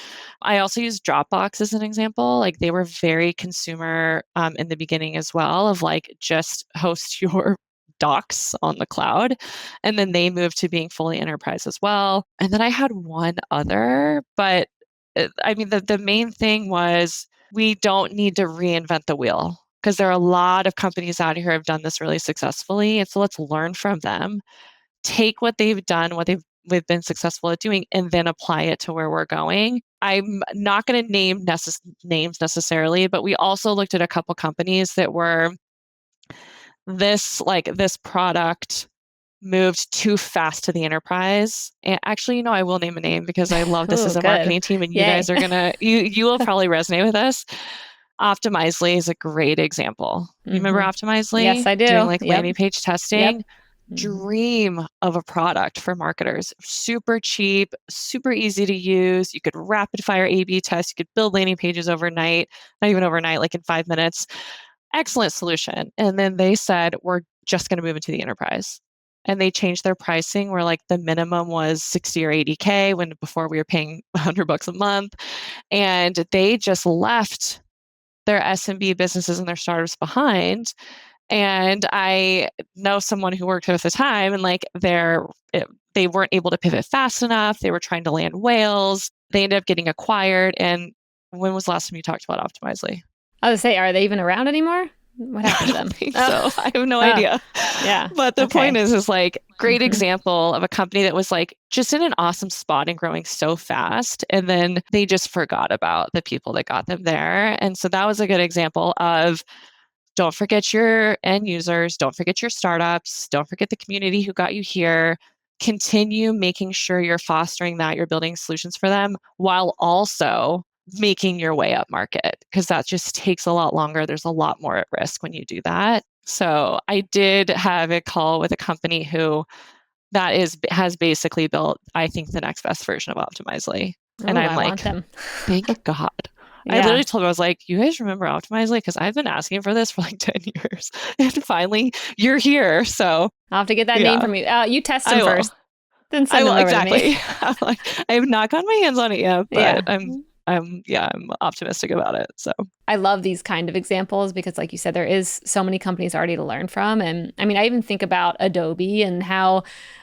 I also use Dropbox as an example. Like they were very consumer in the beginning as well, of like just host your docs on the cloud. And then they moved to being fully enterprise as well. And then I had one other, but I mean, the main thing was we don't need to reinvent the wheel because there are a lot of companies out here who have done this really successfully. And so let's learn from them, take what they've done, what they've been successful at doing, and then apply it to where we're going. I'm not going to name names necessarily, but we also looked at a couple companies that were this product moved too fast to the enterprise. And actually, I will name a name because I love this as a marketing team and you guys are you will probably resonate with us. Optimizely is a great example. You remember Optimizely?
Yes, I do.
Doing like landing page testing.
Yep.
Dream of a product for marketers. Super cheap, super easy to use. You could rapid fire A/B test. You could build landing pages overnight, not even overnight, like in 5 minutes. Excellent solution. And then they said, we're just going to move into the enterprise. And they changed their pricing where like the minimum was 60 or 80K when before we were paying $100 a month. And they just left their SMB businesses and their startups behind. And I know someone who worked at the time and like they weren't able to pivot fast enough. They were trying to land whales. They ended up getting acquired. And when was the last time you talked about Optimizely?
I was say, are they even around anymore? What happened to them?
I don't think so. I have no idea.
Yeah.
But the point is like great example of a company that was like just in an awesome spot and growing so fast. And then they just forgot about the people that got them there. And so that was a good example of don't forget your end users, don't forget your startups, don't forget the community who got you here. Continue making sure you're fostering that, you're building solutions for them while also making your way up market, because that just takes a lot longer. There's a lot more at risk when you do that. So I did have a call with a company who has basically built, I think, the next best version of Optimizely. And I'm like, thank God. Yeah. I literally told him, I was like, you guys remember Optimizely? Because I've been asking for this for like 10 years. And finally, you're here. So
I'll have to get that name from you. You test them first. Then send them over
exactly.
to me.
I have not gotten my hands on it yet, but I'm optimistic about it. So
I love these kind of examples because like you said, there is so many companies already to learn from. And I mean, I even think about Adobe and how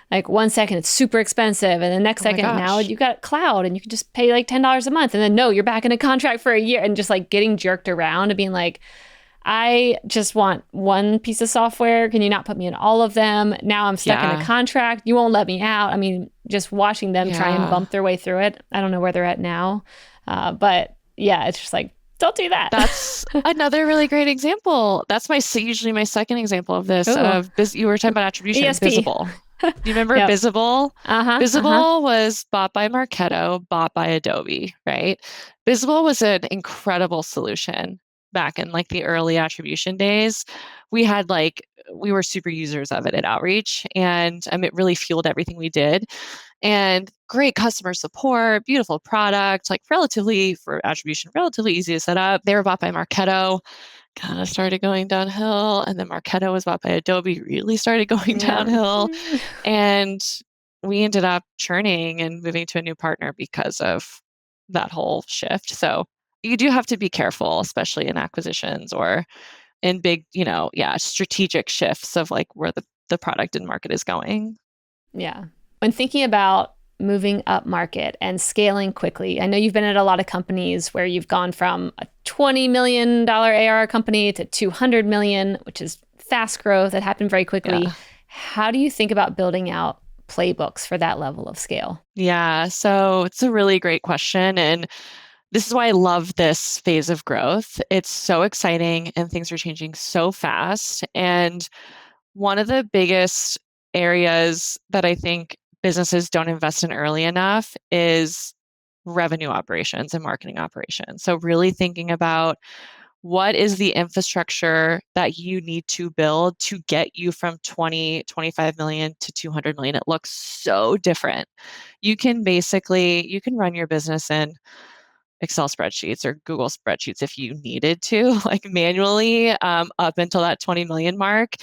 like 1 second it's super expensive. And the next second now you got cloud and you can just pay like $10 a month. And then no, you're back in a contract for a year and just like getting jerked around and being like, I just want one piece of software. Can you not put me in all of them? Now I'm stuck in a contract. You won't let me out. I mean, just watching them try and bump their way through it. I don't know where they're at now. But yeah, it's just like, don't do that.
That's another really great example. That's usually my second example of this. You were talking about attribution.
ESP.
Visible. Do you remember Visible? Visible was bought by Marketo, bought by Adobe, right? Visible was an incredible solution back in like the early attribution days. We were super users of it at Outreach, and it really fueled everything we did. And great customer support, beautiful product, like for attribution, relatively easy to set up. They were bought by Marketo, kind of started going downhill. And then Marketo was bought by Adobe, really started going downhill. And we ended up churning and moving to a new partner because of that whole shift. So you do have to be careful, especially in acquisitions or in big, strategic shifts of like where the the product and market is going.
Yeah. When thinking about moving up market and scaling quickly, I know you've been at a lot of companies where you've gone from a $20 million ARR company to 200 million, which is fast growth that happened very quickly.
Yeah.
How do you think about building out playbooks for that level of scale?
Yeah, so it's a really great question. And this is why I love this phase of growth. It's so exciting and things are changing so fast. And one of the biggest areas that I think businesses don't invest in early enough is revenue operations and marketing operations. So, really thinking about what is the infrastructure that you need to build to get you from 20, 25 million to 200 million. It looks so different. You can run your business in Excel spreadsheets or Google spreadsheets if you needed to, like manually, up until that 20 million mark.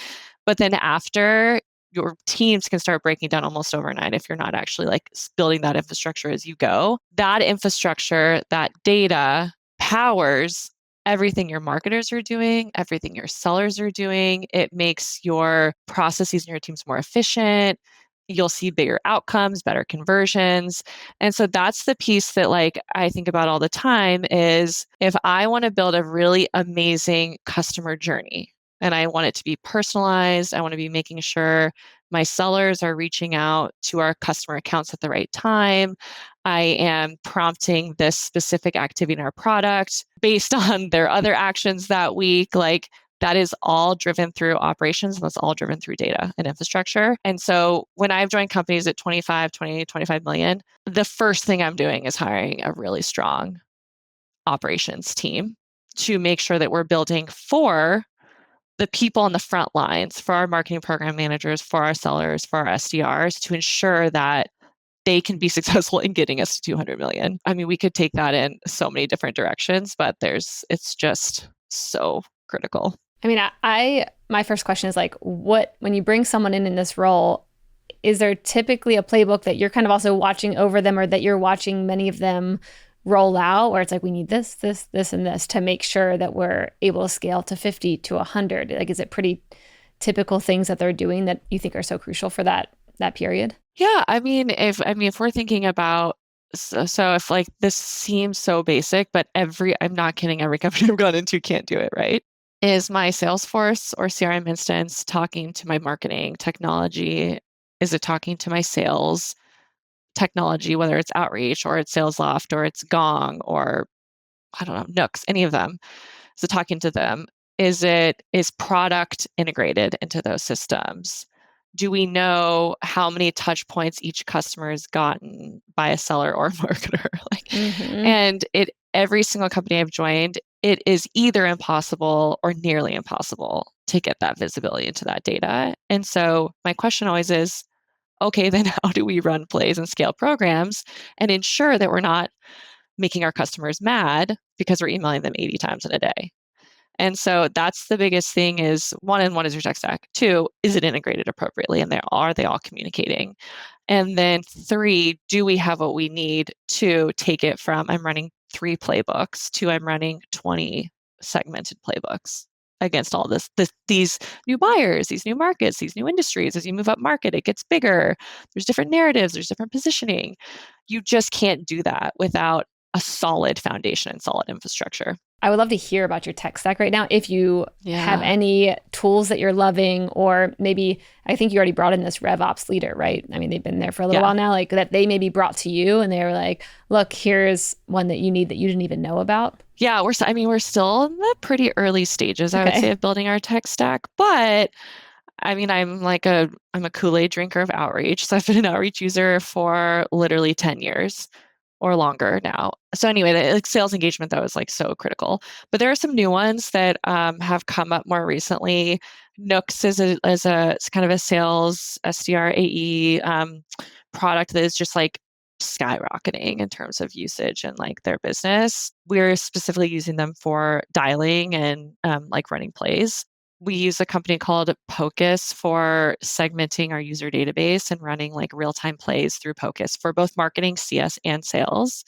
But then after, your teams can start breaking down almost overnight if you're not actually like building that infrastructure as you go. That infrastructure, that data powers everything your marketers are doing, everything your sellers are doing. It makes your processes and your teams more efficient. You'll see bigger outcomes, better conversions. And so that's the piece that like I think about all the time is if I want to build a really amazing customer journey and I want it to be personalized, I want to be making sure my sellers are reaching out to our customer accounts at the right time. I am prompting this specific activity in our product based on their other actions that week. Like that is all driven through operations and that's all driven through data and infrastructure. And so when I've joined companies at 25, 20, 25 million, the first thing I'm doing is hiring a really strong operations team to make sure that we're building for the people on the front lines, for our marketing program managers, for our sellers, for our SDRs to ensure that they can be successful in getting us to 200 million. I mean, we could take that in so many different directions, but it's just so critical.
I mean, my first question is like, when you bring someone in this role, is there typically a playbook that you're kind of also watching over them or that you're watching many of them roll out where it's like, we need this, and this to make sure that we're able to scale to 50 to 100? Like, is it pretty typical things that they're doing that you think are so crucial for that period?
Yeah. I mean, if we're thinking about, so if like this seems so basic, but I'm not kidding, every company I've gone into can't do it, right? Is my Salesforce or CRM instance talking to my marketing technology? Is it talking to my sales technology, whether it's Outreach or it's SalesLoft or it's Gong or I don't know, Nooks, any of them? Is it talking to them? Is product integrated into those systems? Do we know how many touch points each customer has gotten by a seller or a marketer? And every single company I've joined, it is either impossible or nearly impossible to get that visibility into that data. And so my question always is, okay, then how do we run plays and scale programs and ensure that we're not making our customers mad because we're emailing them 80 times in a day? And so that's the biggest thing is one is your tech stack. 2, is it integrated appropriately? And are they all communicating? And then 3, do we have what we need to take it from I'm running 3 playbooks to I'm running 20 segmented playbooks against all these new buyers, these new markets, these new industries. As you move up market, it gets bigger. There's different narratives, there's different positioning. You just can't do that without a solid foundation and solid infrastructure.
I would love to hear about your tech stack right now. If you have any tools that you're loving, or maybe I think you already brought in this RevOps leader, right? I mean, they've been there for a little while now, like that they maybe brought to you and they were like, look, here's one that you need that you didn't even know about.
Yeah, we're still in the pretty early stages, I would say, of building our tech stack. But I mean, I'm a Kool-Aid drinker of Outreach. So I've been an Outreach user for literally 10 years. Or longer now. So anyway, the sales engagement though is like so critical. But there are some new ones that have come up more recently. Nooks is it's kind of a sales SDR AE product that is just like skyrocketing in terms of usage and like their business. We're specifically using them for dialing and like running plays. We use a company called Pocus for segmenting our user database and running like real-time plays through Pocus for both marketing, CS, and sales.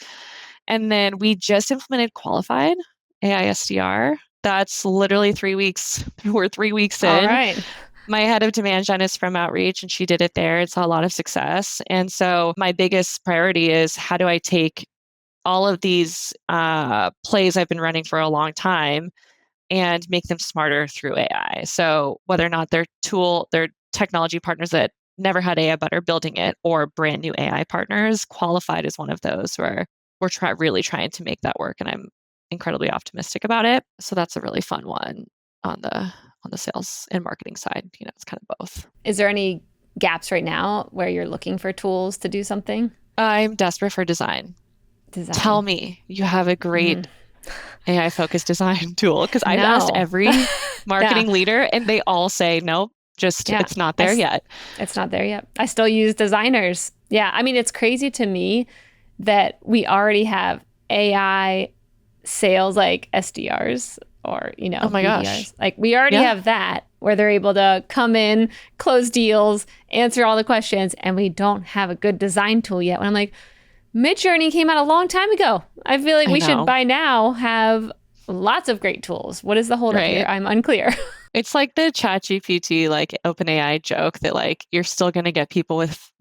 And then we just implemented Qualified AI SDR. That's literally 3 weeks. We're 3 weeks in.
All right.
My head of demand gen is from Outreach, and she did it there. It saw a lot of success. And so my biggest priority is how do I take all of these plays I've been running for a long time and make them smarter through AI. So whether or not they're technology partners that never had AI but are building it, or brand new AI partners, Qualified is one of those where we're really trying to make that work. And I'm incredibly optimistic about it. So that's a really fun one on the sales and marketing side. It's kind of both.
Is there any gaps right now where you're looking for tools to do something?
I'm desperate for design. Tell me you have a great AI focused design tool, because I've asked every marketing leader and they all say, nope, it's not there yet.
It's not there yet. I still use designers. Yeah. I mean, it's crazy to me that we already have AI sales like SDRs or,
oh my
BDRs.
Gosh.
Like we already have that where they're able to come in, close deals, answer all the questions, and we don't have a good design tool yet. When I'm like, Midjourney came out a long time ago. I feel like we should by now have lots of great tools. What is the holdup here? I'm unclear.
It's like the ChatGPT, like OpenAI joke that like you're still going to get people with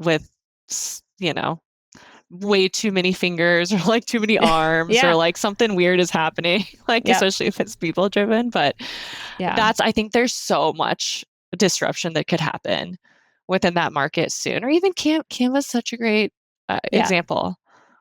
way too many fingers or like too many arms or like something weird is happening, like especially if it's people driven. But I think there's so much disruption that could happen within that market soon. Or even Canva's such a great example.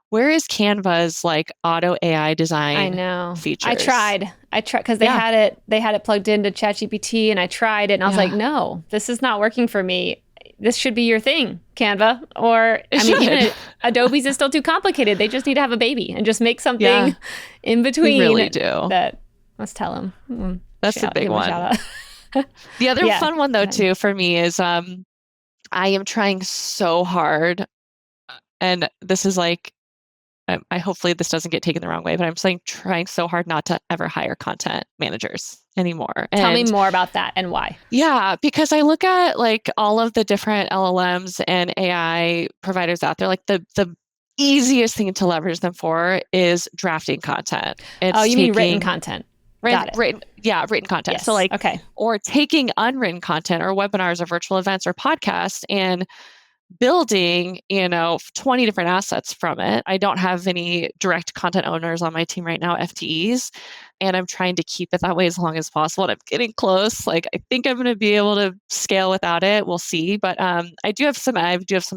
Where is Canva's like auto AI design features?
I tried because they had it plugged into ChatGPT, and I tried it and I was like, no, this is not working for me. This should be your thing, Canva. Or even Adobe's is still too complicated. They just need to have a baby and just make something in between.
They really do.
Let's tell them.
That's a big one. The other fun one though too for me is I am trying so hard, and this is like, I hopefully this doesn't get taken the wrong way, but I'm trying so hard not to ever hire content managers anymore.
Tell me more about that and why.
Yeah, because I look at like all of the different LLMs and AI providers out there, like the easiest thing to leverage them for is drafting content.
You mean written content?
Written content.
Yes.
So like, or taking unwritten content or webinars or virtual events or podcasts and building, 20 different assets from it. I don't have any direct content owners on my team right now, FTEs, and I'm trying to keep it that way as long as possible. And I'm getting close. Like, I think I'm going to be able to scale without it. We'll see. But I do have some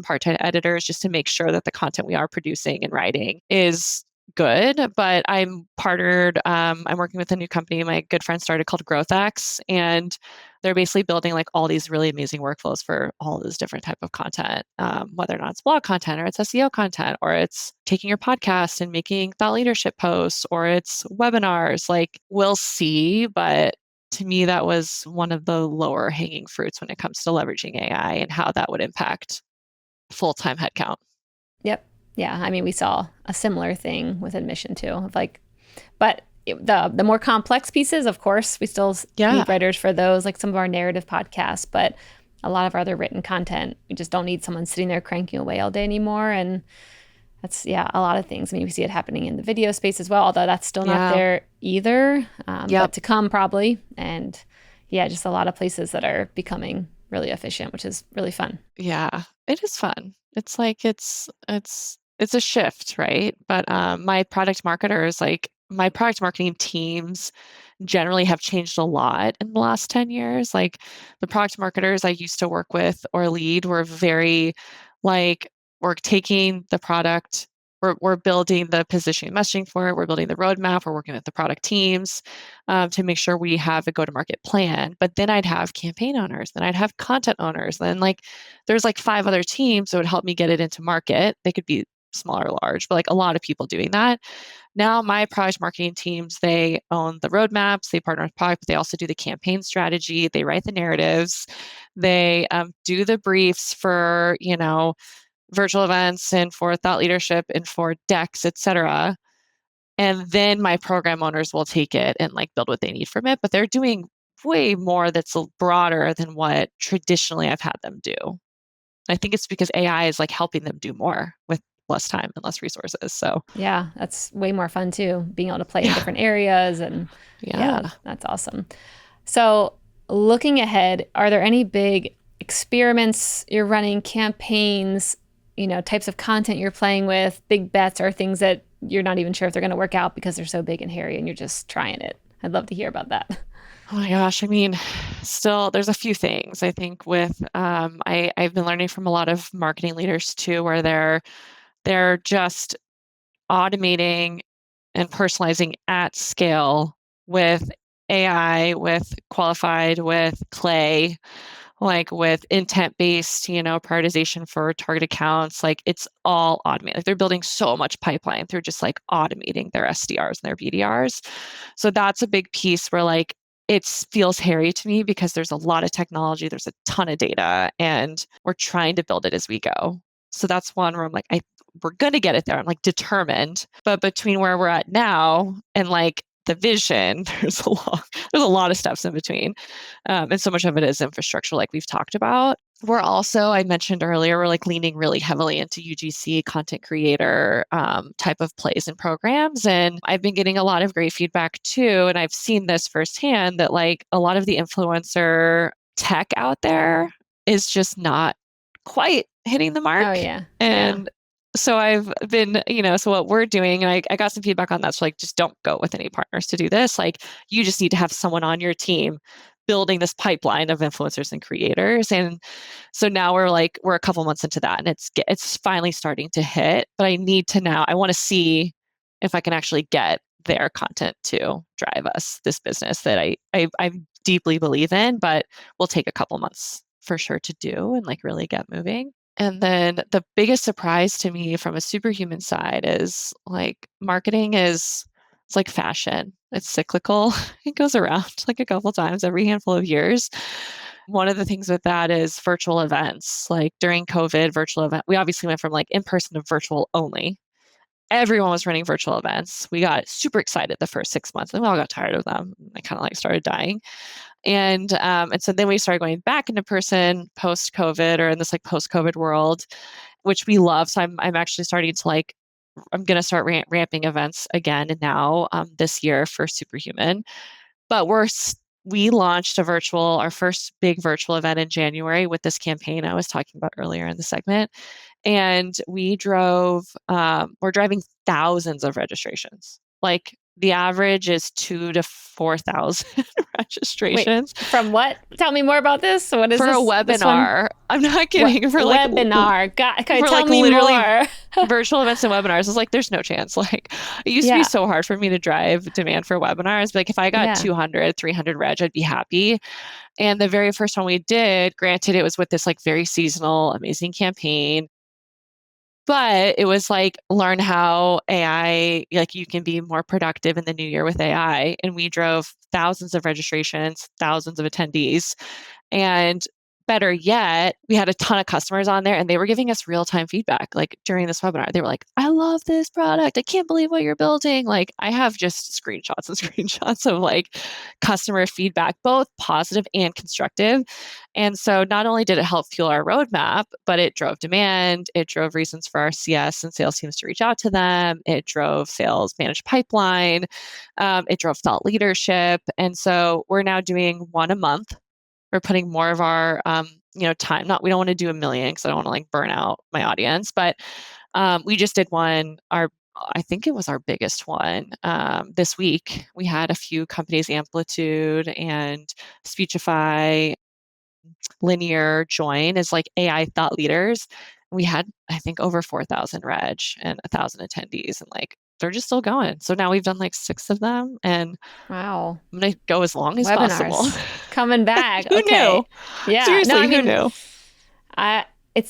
part-time editors just to make sure that the content we are producing and writing is good. But I'm partnered. I'm working with a new company my good friend started called GrowthX, and they're basically building like all these really amazing workflows for all this different type of content, whether or not it's blog content or it's SEO content, or it's taking your podcast and making thought leadership posts, or it's webinars. Like, we'll see. But to me, that was one of the lower hanging fruits when it comes to leveraging AI and how that would impact full-time headcount.
Yep. Yeah. I mean, we saw a similar thing with admission too, of like, but the more complex pieces, of course, we still need writers for those, like some of our narrative podcasts, but a lot of our other written content, we just don't need someone sitting there cranking away all day anymore. And that's, a lot of things. I mean, we see it happening in the video space as well, although that's still not there either, but to come probably. And just a lot of places that are becoming really efficient, which is really fun.
Yeah, it is fun. It's like, it's a shift, right? But my product marketing teams generally have changed a lot in the last 10 years. Like, the product marketers I used to work with or lead were very like, we're taking the product, we're building the positioning and messaging for it, we're building the roadmap, we're working with the product teams to make sure we have a go-to-market plan. But then I'd have campaign owners, then I'd have content owners, then like there's like 5 other teams that would help me get it into market. They could be small or large, but like a lot of people doing that. Now my product marketing teams, they own the roadmaps, they partner with product, but they also do the campaign strategy, they write the narratives, they do the briefs for, virtual events and for thought leadership and for decks, etc. And then my program owners will take it and like build what they need from it. But they're doing way more that's broader than what traditionally I've had them do. I think it's because AI is like helping them do more with less time and less resources. So
that's way more fun too, being able to play in different areas. And that's awesome. So looking ahead, are there any big experiments you're running, campaigns, types of content you're playing with, big bets, or things that you're not even sure if they're going to work out because they're so big and hairy and you're just trying it? I'd love to hear about that.
Oh my gosh. I mean, still, there's a few things I think with, I've been learning from a lot of marketing leaders too, where they're just automating and personalizing at scale with AI, with qualified, with Clay, like with intent-based, prioritization for target accounts. Like it's all automated. Like they're building so much pipeline through just like automating their SDRs and their BDRs. So that's a big piece where like it feels hairy to me because there's a lot of technology, there's a ton of data, and we're trying to build it as we go. So that's one where I'm like, we're going to get it there. I'm like determined. But between where we're at now and like the vision, there's a lot of steps in between. And so much of it is infrastructure, like we've talked about. We're also, I mentioned earlier, we're like leaning really heavily into UGC content creator type of plays and programs. And I've been getting a lot of great feedback too. And I've seen this firsthand that like a lot of the influencer tech out there is just not quite hitting the mark.
Oh, yeah.
And so I've been, so what we're doing, and I got some feedback on that. So like, just don't go with any partners to do this. Like you just need to have someone on your team building this pipeline of influencers and creators. And so now we're a couple months into that and it's finally starting to hit, but I want to see if I can actually get their content to drive us this business that I deeply believe in, but will take a couple months for sure to do and like really get moving. And then the biggest surprise to me from a Superhuman side is like marketing it's like fashion. It's cyclical. It goes around like a couple times every handful of years. One of the things with that is virtual events. Like during COVID, we obviously went from like in-person to virtual only. Everyone was running virtual events. We got super excited the first 6 months and we all got tired of them. I kind of like started dying. And so then we started going back into person post-COVID or in this like post-COVID world, which we love. So I'm actually starting to like, I'm going to start ramping events again now this year for Superhuman. But we launched our first big virtual event in January with this campaign I was talking about earlier in the segment. And we're driving thousands of registrations. Like the average is 2,000 to 4,000 registrations.
Wait, from what? Tell me more about this. What is
for
this?
a webinar? I'm not kidding. For like
webinar. God,
for
tell
like
me
literally
more.
virtual events and webinars. It's like there's no chance. Like it used to be so hard for me to drive demand for webinars. But like if I got 200, 300 reg, I'd be happy. And the very first one we did, granted, it was with this like very seasonal, amazing campaign. But it was like, learn how AI, like you can be more productive in the new year with AI. And we drove thousands of registrations, thousands of attendees. And better yet, we had a ton of customers on there and they were giving us real-time feedback. Like during this webinar, they were like, I love this product. I can't believe what you're building. Like I have just screenshots and screenshots of like customer feedback, both positive and constructive. And so not only did it help fuel our roadmap, but it drove demand. It drove reasons for our CS and sales teams to reach out to them. It drove sales managed pipeline. It drove thought leadership. And so we're now doing one a month. We're putting more of our, time. We don't want to do 1 million because I don't want to like burn out my audience. But we just did one. I think it was our biggest one this week. We had a few companies, Amplitude and Speechify, Linear, join as like AI thought leaders. We had, I think, over 4,000 reg and 1,000 attendees, and like they're just still going. So now we've done like 6 of them, and
wow,
I'm gonna go as long as
webinars
possible.
Coming back.
Who knew?
Yeah,
Seriously, who knew?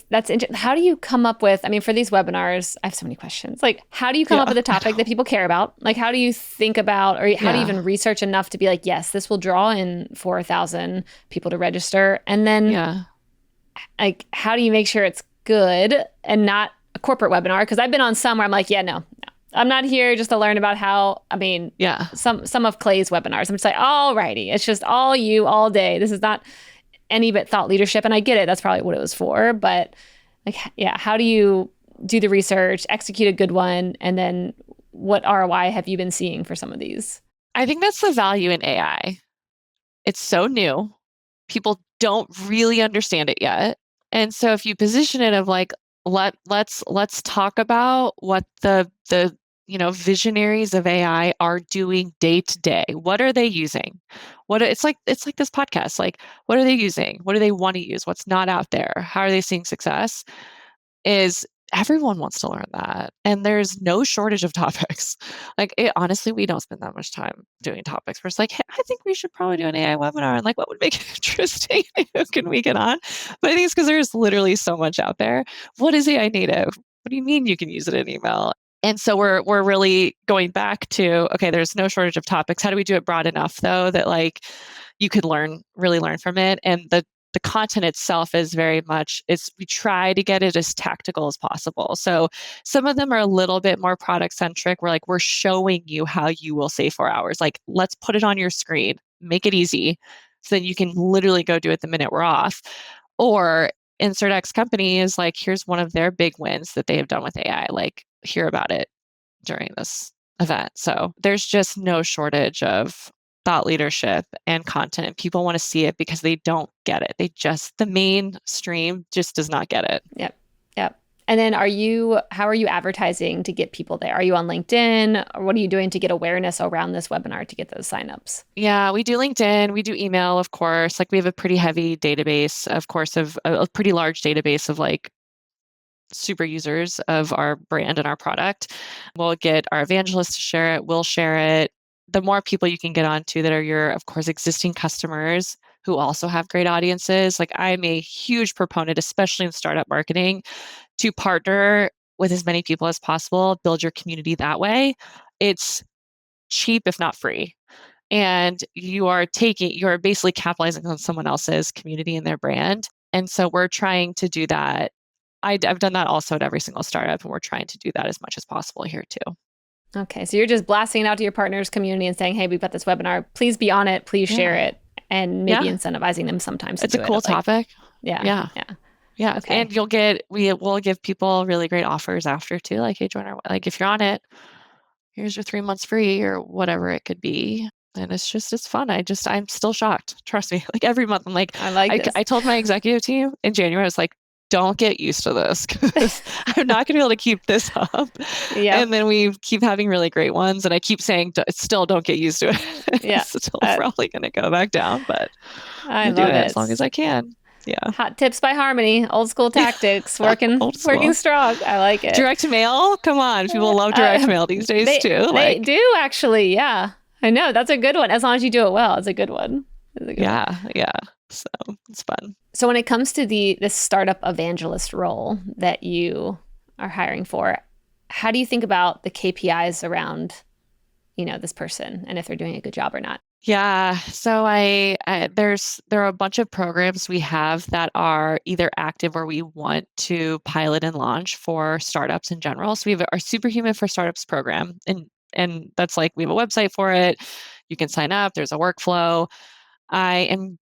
That's interesting. How do you come up with? I mean, for these webinars, I have so many questions. Like, how do you come up with a topic that people care about? Like, how do you think about, or how do you even research enough to be like, yes, this will draw in 4,000 people to register, and then, like, how do you make sure it's good and not a corporate webinar? Because I've been on some where I'm like, no. I'm not here just to learn about how, some of Clay's webinars. I'm just like, alrighty, it's just all you all day. This is not any but thought leadership. And I get it. That's probably what it was for. But like, how do you do the research, execute a good one? And then what ROI have you been seeing for some of these?
I think that's the value in AI. It's so new. people don't really understand it yet. And so if you position it of like, let's talk about what the visionaries of AI are doing day to day. What are they using? It's like this podcast. Like, what are they using? What do they want to use? What's not out there? How are they seeing success? Is everyone wants to learn that. And there's no shortage of topics. Like, honestly, we don't spend that much time doing topics. We're just like, hey, I think we should probably do an AI webinar. And like, what would make it interesting? Who can we get on? But I think it's because there's literally so much out there. What is AI native? What do you mean you can use it in email? And so we're really going back to, okay, there's no shortage of topics. How do we do it broad enough though that like you could really learn from it? And the content itself is very much, we try to get it as tactical as possible. So some of them are a little bit more product centric. We're showing you how you will save 4 hours. Like, let's put it on your screen, make it easy, so then you can literally go do it the minute we're off. Or Insert X company is like, here's one of their big wins that they have done with AI. Like, hear about it during this event. So there's just no shortage of thought leadership and content. People want to see it because they don't get it. The mainstream just does not get it.
Yep. And then how are you advertising to get people there? Are you on LinkedIn? Or what are you doing to get awareness around this webinar to get those signups?
Yeah, we do LinkedIn, we do email, of course. Like, we have a pretty heavy database, of course, of a pretty large database of like super users of our brand and our product. We'll get our evangelists to share it. We'll share it. The more people you can get onto that are your, of course, existing customers who also have great audiences. Like, I'm a huge proponent, especially in startup marketing, to partner with as many people as possible, build your community that way. It's cheap, if not free. And you're basically capitalizing on someone else's community and their brand. And so we're trying to do that. I've done that also at every single startup, and we're trying to do that as much as possible here too.
Okay, so you're just blasting it out to your partners' community and saying, hey, we've got this webinar. Please be on it. Please share it. And maybe incentivizing them sometimes.
It's a cool topic.
Yeah.
Okay. And we'll give people really great offers after too. Like, hey, join our, like, if you're on it, here's your 3 months free or whatever it could be. And it's fun. I'm still shocked. Trust me. Like, every month I'm like, I told my executive team in January, I was like, don't get used to this because I'm not going to be able to keep this up. Yeah. And then we keep having really great ones. And I keep saying, still don't get used to it. Yeah. It's still probably going to go back down, but I do it as long as I can. Yeah.
Hot tips by Harmony, old school tactics, working strong. I like it.
Direct mail. Come on. People love direct mail these days too.
They do actually. Yeah. I know. That's a good one. As long as you do it well, it's a good one.
Yeah. So it's fun.
So when it comes to this startup evangelist role that you are hiring for, how do you think about the KPIs around, this person and if they're doing a good job or not?
Yeah. So there are a bunch of programs we have that are either active or we want to pilot and launch for startups in general. So we have our Superhuman for Startups program, and that's like, we have a website for it. You can sign up. There's a workflow. I am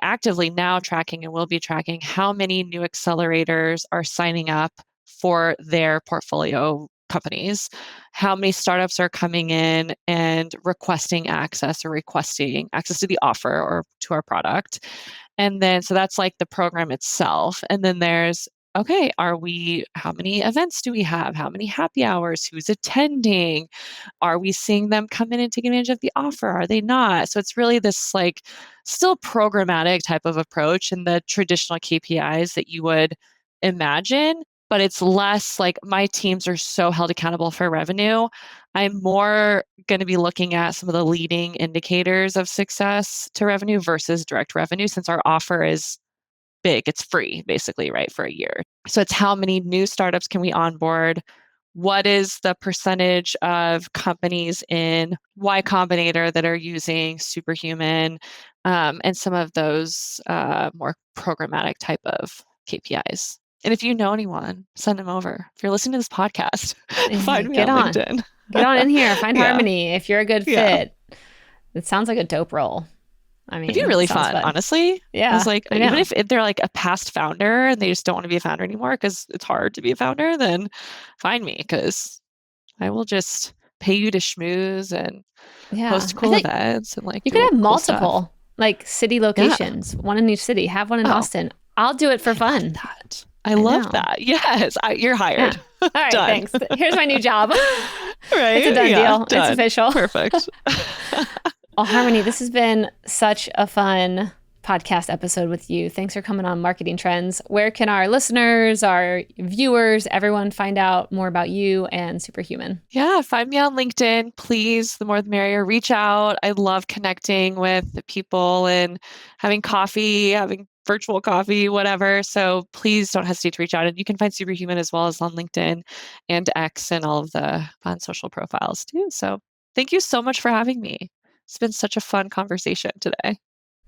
actively tracking and will be tracking how many new accelerators are signing up for their portfolio companies, how many startups are coming in and requesting access to the offer or to our product. And then, so that's like the program itself. And then there's, okay, how many events do we have? How many happy hours? Who's attending? Are we seeing them come in and take advantage of the offer? Are they not? So it's really this like still programmatic type of approach and the traditional KPIs that you would imagine, but it's less like, my teams are so held accountable for revenue. I'm more going to be looking at some of the leading indicators of success to revenue versus direct revenue, since our offer is big. It's free, basically, right, for a year. So it's how many new startups can we onboard? What is the percentage of companies in Y Combinator that are using Superhuman, and some of those more programmatic type of KPIs. And if you know anyone, send them over. If you're listening to this podcast, find me on LinkedIn.
Get on in here. Find Harmony if you're a good fit. It sounds like a dope role. I mean,
it'd be really fun, honestly.
Yeah.
It's like, even if they're like a past founder and they just don't want to be a founder anymore because it's hard to be a founder, then find me, because I will just pay you to schmooze and host cool events and like
you could have multiple. like city locations, one in each city, have one in
Oh.
Austin. I'll do it for fun.
I love
know.
that. Yes, you're hired.
Yeah. All right,
Done.
thanks. Here's my new job.
Right?
It's a done deal.
Done.
It's official.
Perfect.
Well, Harmony, this has been such a fun podcast episode with you. Thanks for coming on Marketing Trends. Where can our listeners, our viewers, everyone find out more about you and Superhuman?
Yeah, find me on LinkedIn, please. The more the merrier. Reach out. I love connecting with the people and having coffee, having virtual coffee, whatever. So please don't hesitate to reach out. And you can find Superhuman as well as on LinkedIn and X and all of the fun social profiles too. So thank you so much for having me. It's been such a fun conversation today.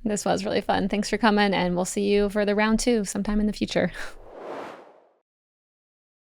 This was really fun. Thanks for coming, and we'll see you for the round 2 sometime in the future.